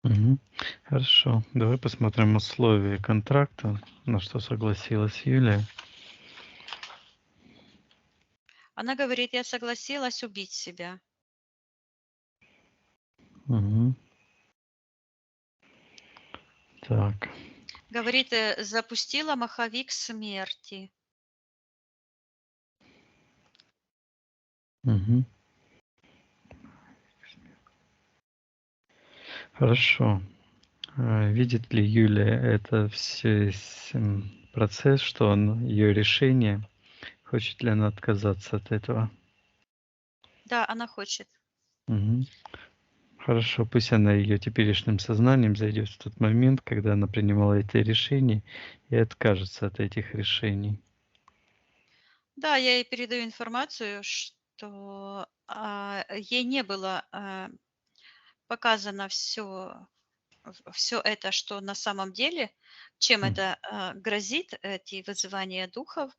Speaker 1: Мгм. Хорошо. Давай посмотрим условия контракта, на что согласилась Юлия.
Speaker 2: Она говорит, я согласилась убить себя.
Speaker 1: Мгм. Так.
Speaker 2: Говорит, запустила маховик смерти.
Speaker 1: Мгм. Хорошо. Видит ли Юлия это все процесс, что он ее решение? Хочет ли она отказаться от этого?
Speaker 2: Да, она хочет.
Speaker 1: Мгм. Хорошо, пусть она ее теперешним сознанием зайдет в тот момент, когда она принимала это решение, и откажется от этих решений.
Speaker 2: Да, я ей передаю информацию, что ей не было показано все это, что на самом деле, чем
Speaker 1: М.
Speaker 2: это грозит, эти вызывания духов,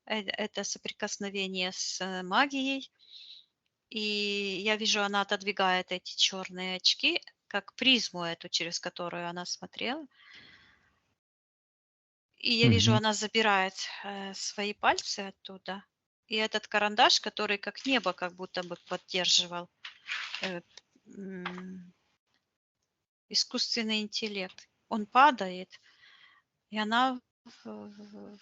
Speaker 2: это соприкосновение с магией. И я вижу, она отодвигает эти черные очки, как призму эту, через которую она смотрела. И я вижу,
Speaker 1: Мгм.
Speaker 2: она забирает свои пальцы оттуда. И этот карандаш, который как небо как будто бы поддерживал, э, м, искусственный интеллект, он падает, и она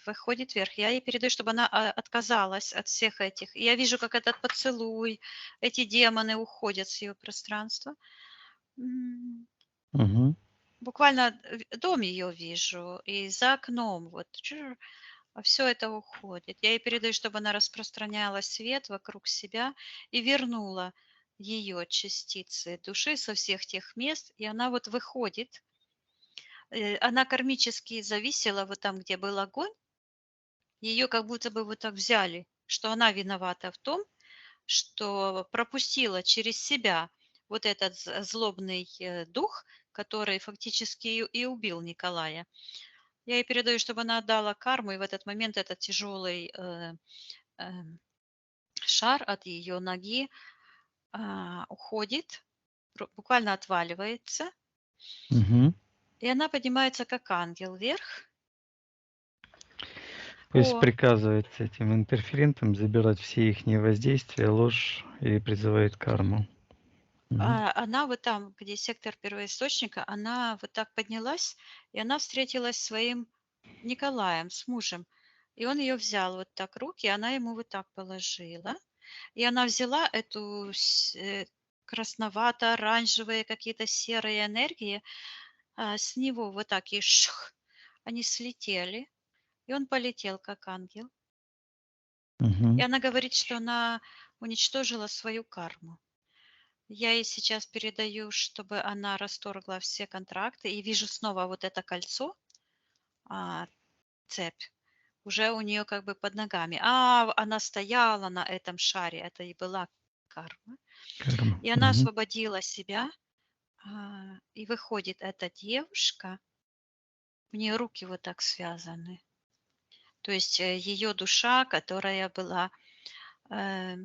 Speaker 2: выходит вверх. Я ей передаю, чтобы она отказалась от всех этих. И я вижу, как этот поцелуй, эти демоны уходят с ее пространства. М,
Speaker 1: Мгм.
Speaker 2: Буквально дом ее вижу, и за окном вот все это уходит. Я ей передаю, чтобы она распространяла свет вокруг себя и вернула ее частицы души со всех тех мест, и она вот выходит. Она кармически зависела вот там, где был огонь, ее как будто бы вот так взяли, что она виновата в том, что пропустила через себя вот этот злобный дух, который фактически и убил Николая. Я ей передаю, чтобы она отдала карму, и в этот момент этот тяжелый эм, шар от ее ноги уходит, буквально отваливается,
Speaker 1: Мгм.
Speaker 2: и она поднимается как ангел вверх.
Speaker 1: Пусть
Speaker 2: О,
Speaker 1: приказывает этим интерферентам забирать все их воздействия, ложь и призывает карму. Мгм.
Speaker 2: Она вот там, где сектор первоисточника, она вот так поднялась, и она встретилась с своим Николаем, с мужем. И он ее взял вот так руки, она ему вот так положила. И она взяла эту красновато-оранжевые, какие-то серые энергии, с него вот так и шух, они слетели, и он полетел как ангел. И
Speaker 1: Мгм.
Speaker 2: она говорит, что она уничтожила свою карму. Я ей сейчас передаю, чтобы она расторгла все контракты, и вижу снова вот это кольцо, а, цепь, уже у нее как бы под ногами. Она стояла на этом шаре, это и была карма.
Speaker 1: Карма.
Speaker 2: И она
Speaker 1: Мгм.
Speaker 2: освободила себя, и выходит эта девушка, у нее руки вот так связаны. То есть ее душа, которая была э,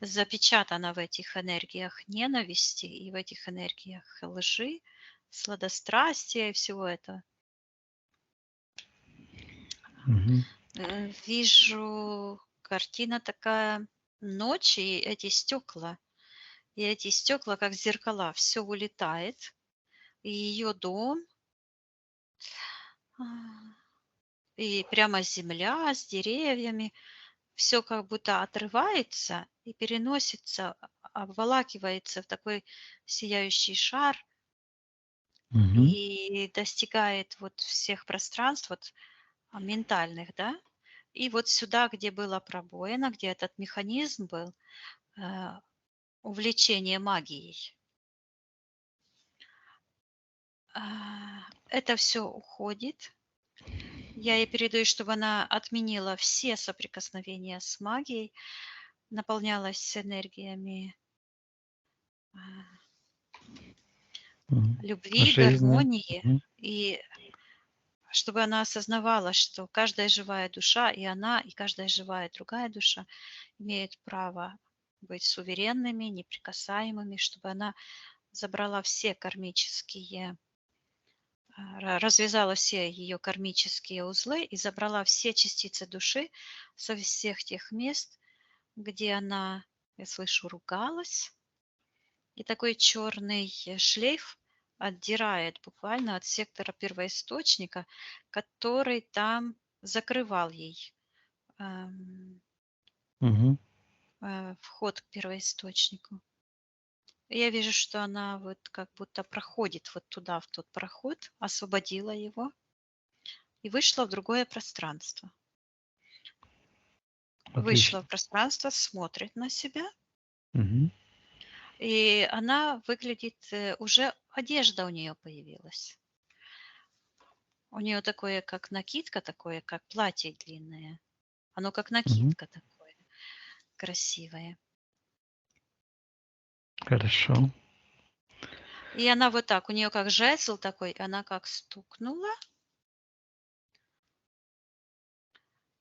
Speaker 2: запечатана в этих энергиях ненависти и в этих энергиях лжи, сладострастия и всего этого.
Speaker 1: Мгм.
Speaker 2: Вижу, картина такая ночи, и эти стекла. И эти стекла, как зеркала, все улетает. И ее дом, а, и прямо земля с деревьями, все как будто отрывается и переносится, обволакивается в такой сияющий шар
Speaker 1: Мгм.
Speaker 2: и достигает вот всех пространств вот, ментальных, да. И вот сюда, где была пробоина, где этот механизм был, э, увлечение магией, это все уходит. Я ей передаю, чтобы она отменила все соприкосновения с магией, наполнялась энергиями а,
Speaker 1: Мгм.
Speaker 2: любви,
Speaker 1: Жизни.
Speaker 2: гармонии,
Speaker 1: Мгм.
Speaker 2: и чтобы она осознавала, что каждая живая душа, и она, и каждая живая другая душа имеют право быть суверенными, неприкасаемыми, чтобы она забрала все кармические, развязала все ее кармические узлы и забрала все частицы души со всех тех мест, где она, я слышу, ругалась, и такой черный шлейф отдирает буквально от сектора первоисточника, который там закрывал ей эм,
Speaker 1: Мгм.
Speaker 2: вход к первоисточнику. И я вижу, что она вот как будто проходит вот туда, в тот проход, освободила его и вышла в другое пространство. Вышла
Speaker 1: Отлично.
Speaker 2: в пространство, смотрит на себя,
Speaker 1: Мгм.
Speaker 2: и она выглядит, уже одежда у нее появилась. У нее такое, как накидка, такое, как платье длинное. Оно как
Speaker 1: Мгм.
Speaker 2: накидка такое, красивое.
Speaker 1: Хорошо.
Speaker 2: И она вот так, у нее как жезл такой, она как стукнула.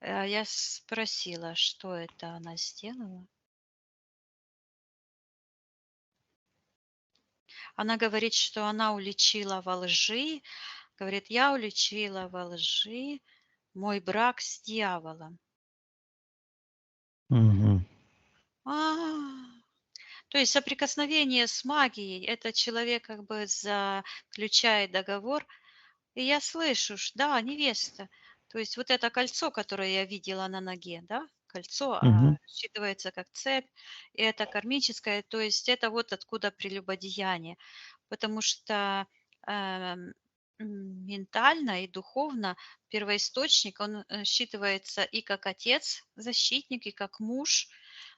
Speaker 2: Я спросила, что это она сделала. Она говорит, что она уличила во лжи. Говорит, я уличила во лжи мой брак с дьяволом.
Speaker 1: Мгм.
Speaker 2: А, То есть соприкосновение с магией, это человек как бы заключает договор. И я слышу, да, невеста. То есть вот это кольцо, которое я видела на ноге, да, кольцо,
Speaker 1: Мгм.
Speaker 2: считывается как цепь, и это кармическое, то есть это вот откуда прелюбодеяние. Потому что эм, ментально и духовно первоисточник, он считывается и как отец, защитник, и как муж,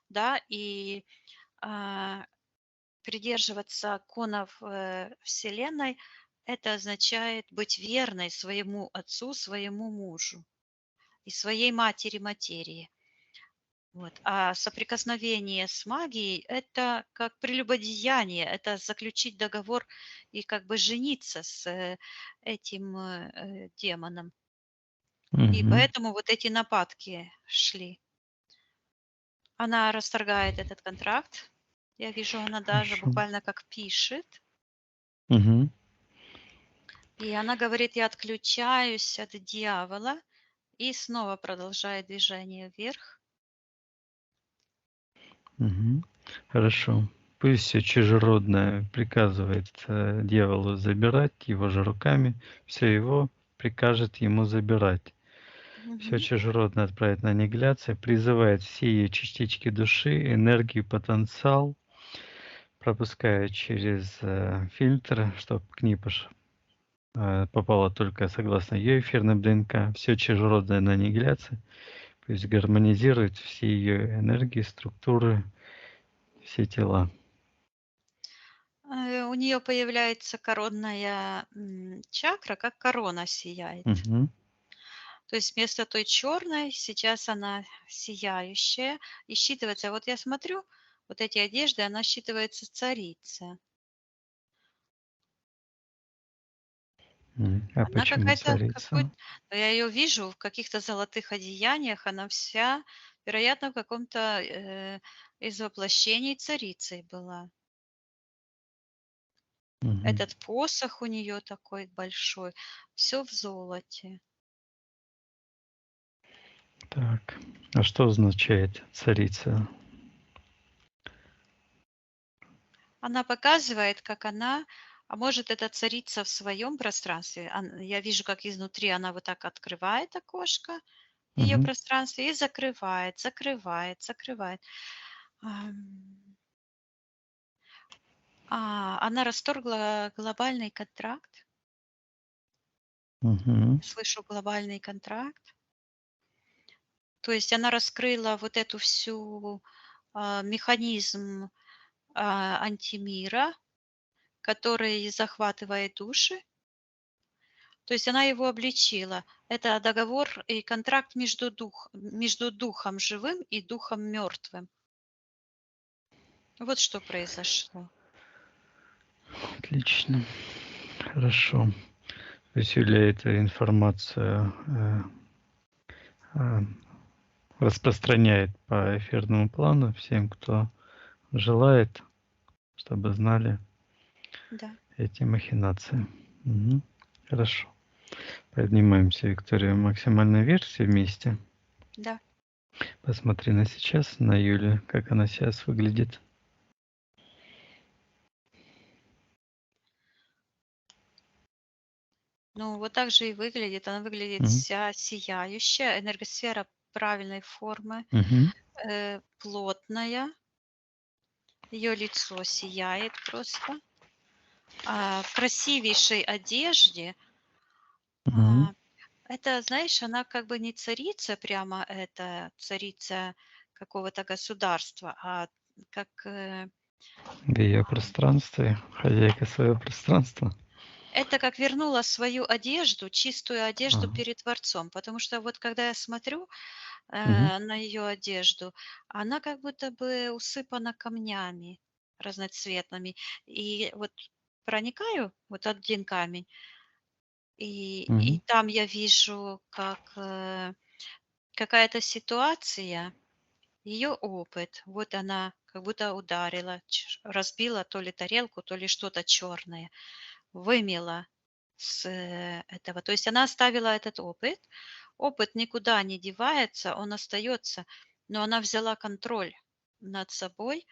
Speaker 2: да, и а, придерживаться законов Вселенной, это означает быть верной своему отцу, своему мужу и своей матери материи. Вот. А соприкосновение с магией– это как прелюбодеяние, это заключить договор и как бы жениться с этим демоном. И
Speaker 1: Мгм.
Speaker 2: поэтому вот эти нападки шли. Она расторгает этот контракт. Я вижу, она даже
Speaker 1: Хорошо.
Speaker 2: буквально как пишет.
Speaker 1: Мгм.
Speaker 2: И она говорит: "Я отключаюсь от дьявола", и снова продолжает движение вверх.
Speaker 1: Мгм. Хорошо. Пусть все чужеродное приказывает дьяволу забирать его же руками, все его прикажет ему забирать. Все
Speaker 2: Мгм.
Speaker 1: чужеродное отправить на аннигиляцию, призывает все ее частички души, энергию, потенциал, пропуская через фильтр, чтобы к ней попало только согласно ее эфирным ДНК, все чужеродное на аннигиляции, пусть гармонизирует все ее энергии, структуры, все тела.
Speaker 2: У нее появляется коронная чакра, как корона сияет.
Speaker 1: Мгм.
Speaker 2: То есть вместо той черной сейчас она сияющая и считывается. Вот я смотрю, вот эти одежды, она считывается царица.
Speaker 1: А
Speaker 2: Она
Speaker 1: почему
Speaker 2: какая-то,
Speaker 1: царица?
Speaker 2: я ее вижу в каких-то золотых одеяниях, она вся, вероятно, в каком-то из воплощений царицей была.
Speaker 1: Мгм.
Speaker 2: Этот посох у нее такой большой, все в золоте.
Speaker 1: Так, а что означает царица?
Speaker 2: Она показывает, как она, а может, это царица в своем пространстве. Я вижу, как изнутри она вот так открывает окошко, ее
Speaker 1: Мгм.
Speaker 2: пространстве, и закрывает, закрывает, закрывает. Ам, она расторгла глобальный контракт.
Speaker 1: Мгм.
Speaker 2: Слышу глобальный контракт. То есть она раскрыла вот эту всю механизм антимира, который захватывает души. То есть она его обличила. Это договор и контракт между духом живым и духом мертвым. Вот что произошло.
Speaker 1: Отлично, хорошо. То есть Юля эту информацию э, распространяет по эфирному плану всем, кто желает, чтобы знали
Speaker 2: Да,
Speaker 1: эти махинации. Мгм. Хорошо. Поднимаемся, Виктория, в максимальной версии вместе.
Speaker 2: да.
Speaker 1: Посмотри на сейчас, на Юлю, как она сейчас выглядит.
Speaker 2: Ну, вот так же и выглядит. Она выглядит
Speaker 1: Мгм.
Speaker 2: вся сияющая, энергосфера правильной формы,
Speaker 1: Мгм.
Speaker 2: плотная. Ее лицо сияет просто. В красивейшей одежде.
Speaker 1: Мгм.
Speaker 2: А, Это, знаешь, она как бы не царица прямо, это царица какого-то государства, а как
Speaker 1: В ее пространстве, хозяйка своего пространства.
Speaker 2: это как вернула свою одежду, чистую одежду
Speaker 1: Ага.
Speaker 2: перед Творцом. Потому что вот когда я смотрю
Speaker 1: Мгм.
Speaker 2: на ее одежду, она как будто бы усыпана камнями разноцветными. И вот проникаю, вот один камень, и
Speaker 1: Мгм.
Speaker 2: там я вижу, как какая-то ситуация, ее опыт. Вот она как будто ударила, разбила то ли тарелку, то ли что-то черное, вымела с этого. То есть она оставила этот опыт. Опыт никуда не девается, он остается, но она взяла контроль над собой.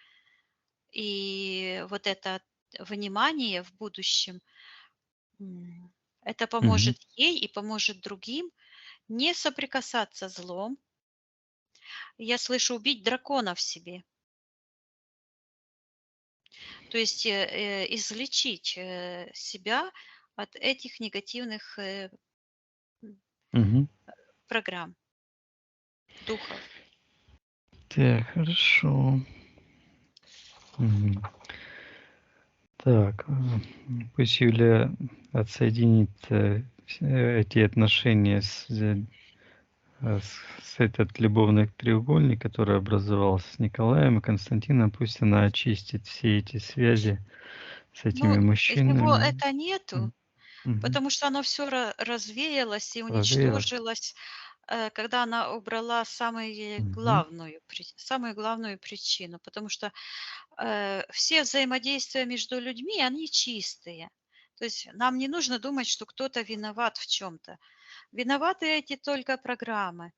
Speaker 2: И вот это внимание в будущем, м, это
Speaker 1: Мгм.
Speaker 2: поможет ей и поможет другим не соприкасаться с злом. Я слышу убить дракона в себе. То есть, излечить, себя от этих негативных, м,
Speaker 1: Мгм.
Speaker 2: программ, духов.
Speaker 1: Так, хорошо. Мгм. Так, пусть Юля отсоединит эти отношения с этот любовный треугольник, который образовался с Николаем и Константином, пусть она очистит все эти связи с этими
Speaker 2: Но его
Speaker 1: мужчинами.
Speaker 2: это нету,
Speaker 1: Мгм.
Speaker 2: потому что оно все развеялось и
Speaker 1: Развеялась.
Speaker 2: уничтожилось, когда она убрала
Speaker 1: Мгм.
Speaker 2: самую главную причину. Потому что, все взаимодействия между людьми, они чистые. То есть нам не нужно думать, что кто-то виноват в чем то. Виноваты эти только программы.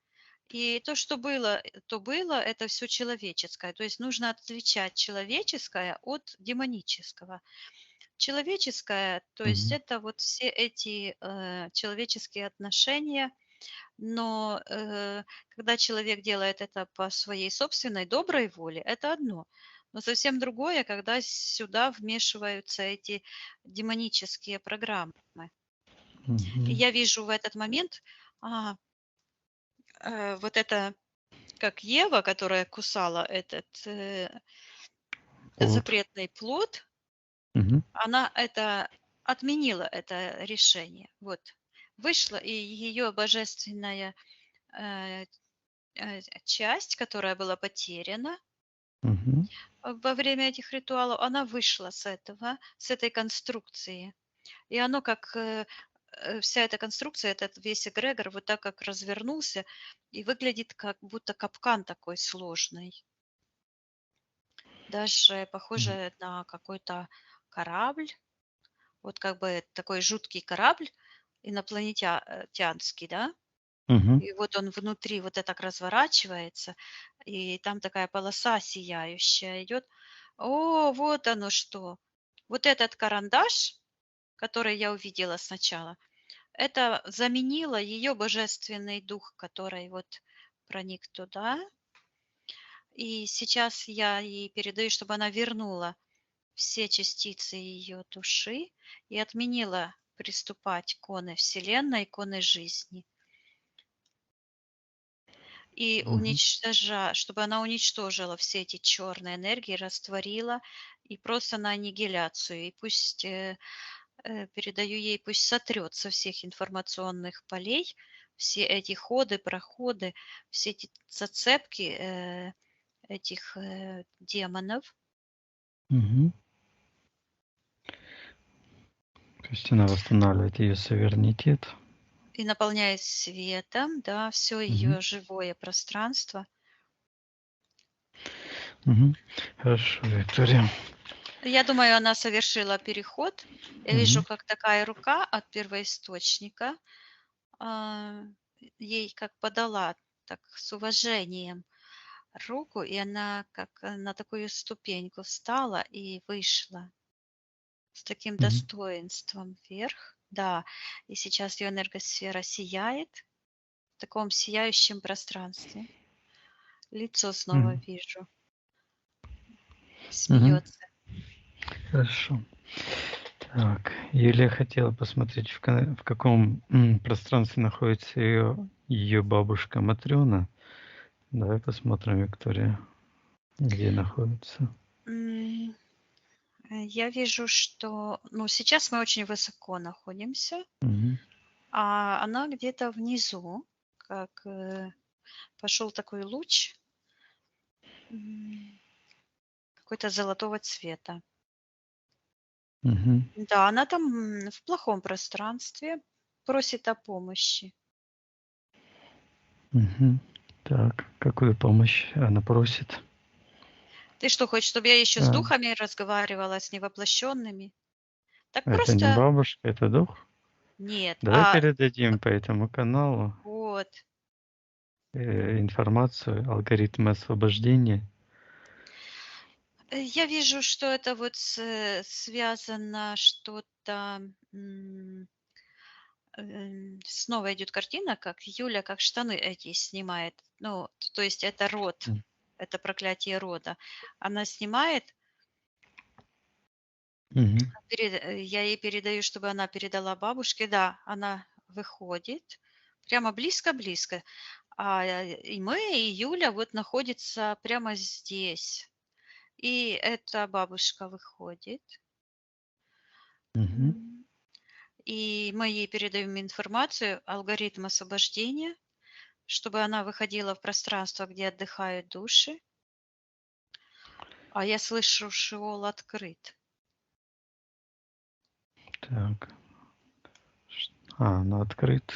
Speaker 2: И то, что было, то было, это все человеческое. То есть нужно отличать человеческое от демонического. Человеческое, то есть
Speaker 1: Мгм.
Speaker 2: это вот все эти человеческие отношения, но когда человек делает это по своей собственной доброй воле, это одно. Но совсем другое, когда сюда вмешиваются эти демонические программы. И
Speaker 1: Мгм.
Speaker 2: я вижу в этот момент а, вот это, как Ева, которая кусала этот
Speaker 1: Вот.
Speaker 2: запретный плод,
Speaker 1: Мгм.
Speaker 2: она это отменила это решение. Вот. Вышла, и ее божественная э, часть, которая была потеряна
Speaker 1: Мгм.
Speaker 2: во время этих ритуалов, она вышла с этого, с этой конструкции. И оно как вся эта конструкция, этот весь эгрегор вот так как развернулся и выглядит как будто капкан такой сложный. Даже
Speaker 1: Мгм.
Speaker 2: похоже на какой-то корабль, вот как бы такой жуткий корабль инопланетянский, да,
Speaker 1: Мгм.
Speaker 2: и вот он внутри вот это так разворачивается, и там такая полоса сияющая идет. О, вот оно что! Вот этот карандаш, который я увидела сначала, это заменило ее божественный дух, который вот проник туда. И сейчас я ей передаю, чтобы она вернула все частицы ее души и отменила приступать к иконы Вселенной, иконы жизни. И
Speaker 1: Мгм.
Speaker 2: чтобы она уничтожила все эти черные энергии, растворила и просто на аннигиляцию. И пусть передаю ей, пусть сотрет со всех информационных полей все эти ходы, проходы, все эти зацепки этих демонов.
Speaker 1: Мгм. То есть она восстанавливает ее суверенитет.
Speaker 2: И наполняет светом, да, все
Speaker 1: Мгм.
Speaker 2: ее живое пространство.
Speaker 1: Мгм. Хорошо, Виктория.
Speaker 2: Я думаю, она совершила переход. Я вижу,
Speaker 1: Мгм.
Speaker 2: как такая рука от первоисточника а, ей как подала так с уважением руку, и она как на такую ступеньку встала и вышла с таким
Speaker 1: Мгм.
Speaker 2: достоинством вверх. Да, и сейчас ее энергосфера сияет в таком сияющем пространстве. Лицо снова
Speaker 1: Мгм.
Speaker 2: вижу,
Speaker 1: Мгм.
Speaker 2: смеется.
Speaker 1: Хорошо. Так, Юлия хотела посмотреть, в каком пространстве находится ее бабушка Матрёна. Давай посмотрим, Виктория, где находится.
Speaker 2: Я вижу, что, ну, сейчас мы очень высоко находимся,
Speaker 1: Мгм.
Speaker 2: а она где-то внизу, как пошел такой луч м, какой-то золотого цвета.
Speaker 1: Мгм.
Speaker 2: Да, она там в плохом пространстве, просит о помощи.
Speaker 1: Мгм. Так, какую помощь она просит?
Speaker 2: Ты что, хочешь, чтобы я еще с
Speaker 1: А,
Speaker 2: духами разговаривала, с невоплощенными? Так
Speaker 1: это не
Speaker 2: просто
Speaker 1: бабушка, это дух?
Speaker 2: нет.
Speaker 1: Давай передадим по этому каналу
Speaker 2: Вот.
Speaker 1: информацию, алгоритмы освобождения.
Speaker 2: Я вижу, что это вот связано что-то. Снова идет картина, как Юля, как штаны эти снимает. Ну, то есть это род,
Speaker 1: М.
Speaker 2: это проклятие рода. Она снимает,
Speaker 1: Мгм.
Speaker 2: я ей передаю, чтобы она передала бабушке. Да, она выходит прямо близко-близко. И мы, и Юля вот находится прямо здесь. И эта бабушка выходит.
Speaker 1: Мгм.
Speaker 2: М, И мы ей передаем информацию, алгоритм освобождения, чтобы она выходила в пространство, где отдыхают души. А я слышу, шиол открыт.
Speaker 1: Так. Ну открыт.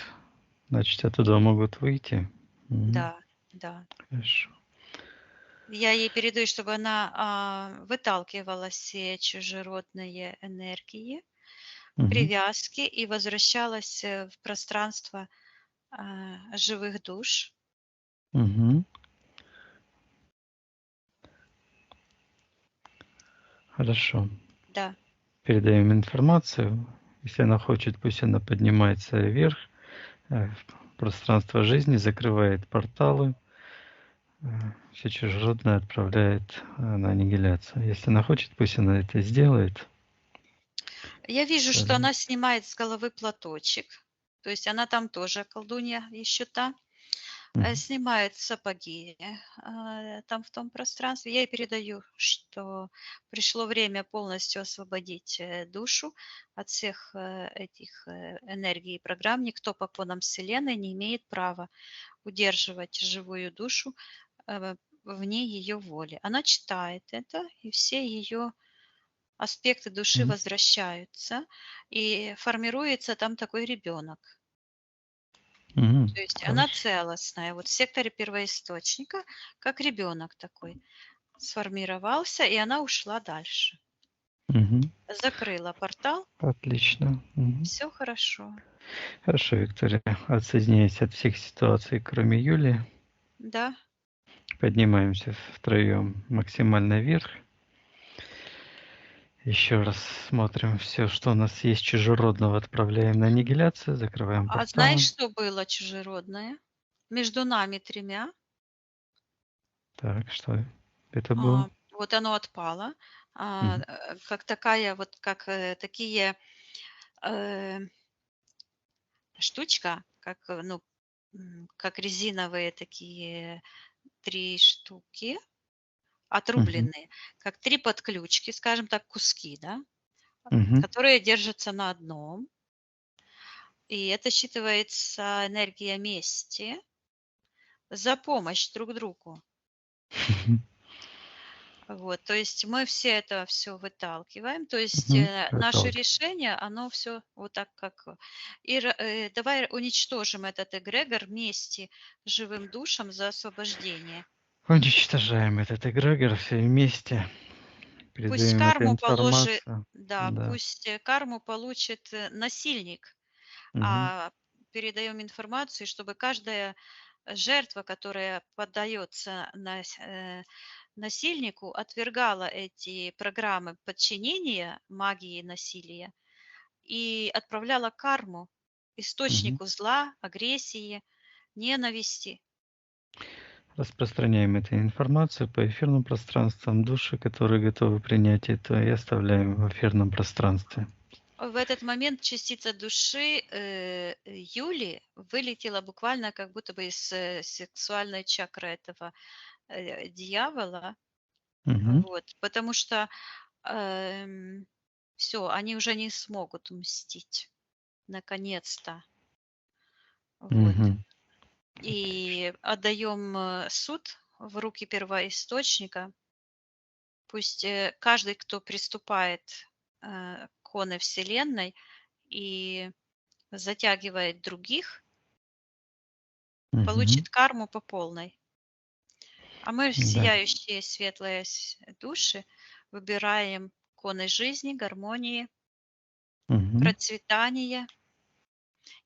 Speaker 1: Значит, оттуда могут выйти. Мгм.
Speaker 2: Да, да.
Speaker 1: Хорошо.
Speaker 2: Я ей передаю, чтобы она выталкивала все чужеродные энергии,
Speaker 1: Мгм.
Speaker 2: привязки и возвращалась в пространство живых душ.
Speaker 1: Мгм. Хорошо.
Speaker 2: Да.
Speaker 1: Передаем информацию. Если она хочет, пусть она поднимается вверх, в пространство жизни, закрывает порталы, все чужеродное отправляет на аннигиляцию. Если она хочет, пусть она это сделает.
Speaker 2: Я вижу, что
Speaker 1: Пожалуйста.
Speaker 2: она снимает с головы платочек. То есть она там тоже колдунья еще та.
Speaker 1: Мгм.
Speaker 2: Снимает сапоги, там в том пространстве. Я ей передаю, что пришло время полностью освободить, душу от всех, этих, энергий и программ. Никто по конам Вселенной не имеет права удерживать живую душу, э, вне ее воли. Она читает это, и все ее аспекты души
Speaker 1: Мгм.
Speaker 2: возвращаются, и формируется там такой ребенок.
Speaker 1: Мгм.
Speaker 2: То есть она
Speaker 1: Хорошо.
Speaker 2: целостная. Вот в секторе первоисточника, как ребенок такой, сформировался, и она ушла дальше.
Speaker 1: Мгм.
Speaker 2: Закрыла портал,
Speaker 1: Отлично. Мгм.
Speaker 2: все хорошо.
Speaker 1: Хорошо, Виктория. Отсоединяйся от всех ситуаций, кроме Юли.
Speaker 2: Да.
Speaker 1: Поднимаемся втроем максимально вверх. Еще раз смотрим все, что у нас есть чужеродного, отправляем на аннигиляцию, закрываем
Speaker 2: А знаешь,
Speaker 1: порталы.
Speaker 2: что было чужеродное? Между нами тремя,
Speaker 1: Так, что это было?
Speaker 2: вот оно отпало,
Speaker 1: Мгм.
Speaker 2: как такая вот, как, такие, э, штучка, как, ну, как резиновые такие 3 штуки.
Speaker 1: Мгм.
Speaker 2: Отрубленные, как 3 подключки, скажем так, куски, да,
Speaker 1: Мгм.
Speaker 2: которые держатся на одном. И это считывается энергия мести за помощь друг другу. Вот, то есть мы все это все выталкиваем. То есть,
Speaker 1: Мгм.
Speaker 2: наше
Speaker 1: Выталкиваем.
Speaker 2: решение, оно все вот так как давай уничтожим этот эгрегор мести живым душам за освобождение.
Speaker 1: Уничтожаем этот эгрегор все вместе,
Speaker 2: Пусть
Speaker 1: передаем эту
Speaker 2: карму положит,
Speaker 1: информацию.
Speaker 2: да,
Speaker 1: Да.
Speaker 2: пусть, карму получит, насильник.
Speaker 1: Мгм.
Speaker 2: А передаем информацию, чтобы каждая жертва, которая поддается насильнику, отвергала эти программы подчинения магии насилия и отправляла карму
Speaker 1: Мгм.
Speaker 2: источнику зла, агрессии, ненависти.
Speaker 1: Распространяем эту информацию по эфирным пространствам. Души, которые готовы принять это, и оставляем в эфирном пространстве.
Speaker 2: В этот момент частица души Юли вылетела буквально как будто бы из сексуальной чакры этого дьявола.
Speaker 1: Мгм.
Speaker 2: Вот, потому что все, они уже не смогут мстить. Наконец-то. Вот.
Speaker 1: Мгм.
Speaker 2: И отдаем, суд в руки первоисточника. Пусть, каждый, кто приступает, к оной вселенной и затягивает других,
Speaker 1: Мгм.
Speaker 2: получит карму по полной. А мы,
Speaker 1: Да.
Speaker 2: сияющие светлые души, выбираем к оной жизни, гармонии,
Speaker 1: Мгм.
Speaker 2: процветания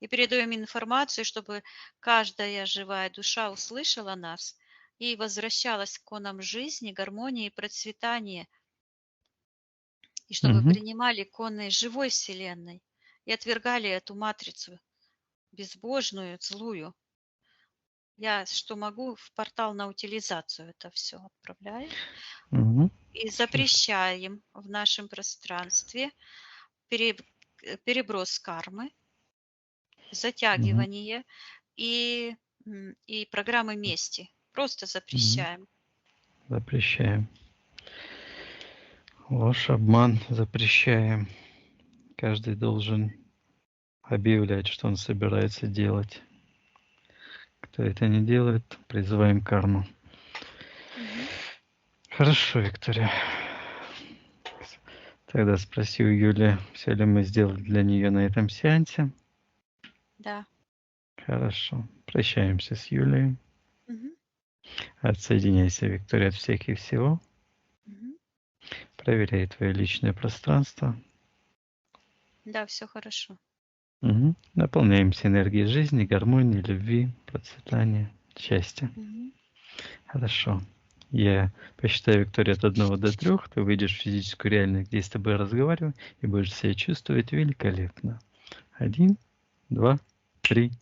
Speaker 2: и передаем информацию, чтобы каждая живая душа услышала нас и возвращалась к нам жизни, гармонии и процветания, и чтобы
Speaker 1: Мгм.
Speaker 2: принимали иконы живой вселенной и отвергали эту матрицу безбожную, злую. Я что могу в портал на утилизацию это все отправляю
Speaker 1: Мгм.
Speaker 2: и
Speaker 1: Хорошо.
Speaker 2: запрещаем в нашем пространстве пере- переброс кармы,
Speaker 1: Мгм.
Speaker 2: затягивание и программы мести. Просто
Speaker 1: Мгм.
Speaker 2: запрещаем.
Speaker 1: Запрещаем. Ложь, обман запрещаем. Каждый должен объявлять, что он собирается делать. Кто это не делает, призываем карму.
Speaker 2: Мгм.
Speaker 1: Хорошо, Виктория. Тогда спроси у Юли, все ли мы сделали для нее на этом сеансе.
Speaker 2: Да.
Speaker 1: Хорошо. Прощаемся с Юлей.
Speaker 2: Мгм.
Speaker 1: Отсоединяйся, Виктория, от всех и всего.
Speaker 2: Мгм.
Speaker 1: Проверяй твое личное пространство.
Speaker 2: Да, все хорошо.
Speaker 1: Мгм. Наполняемся энергией жизни, гармонии, любви, процветания. счастья.
Speaker 2: Мгм.
Speaker 1: Хорошо. Я посчитаю, Виктория, от 1 до 3. Ты выйдешь в физическую реальность, где я с тобой разговариваю, и будешь себя чувствовать великолепно. 1, 2, 3.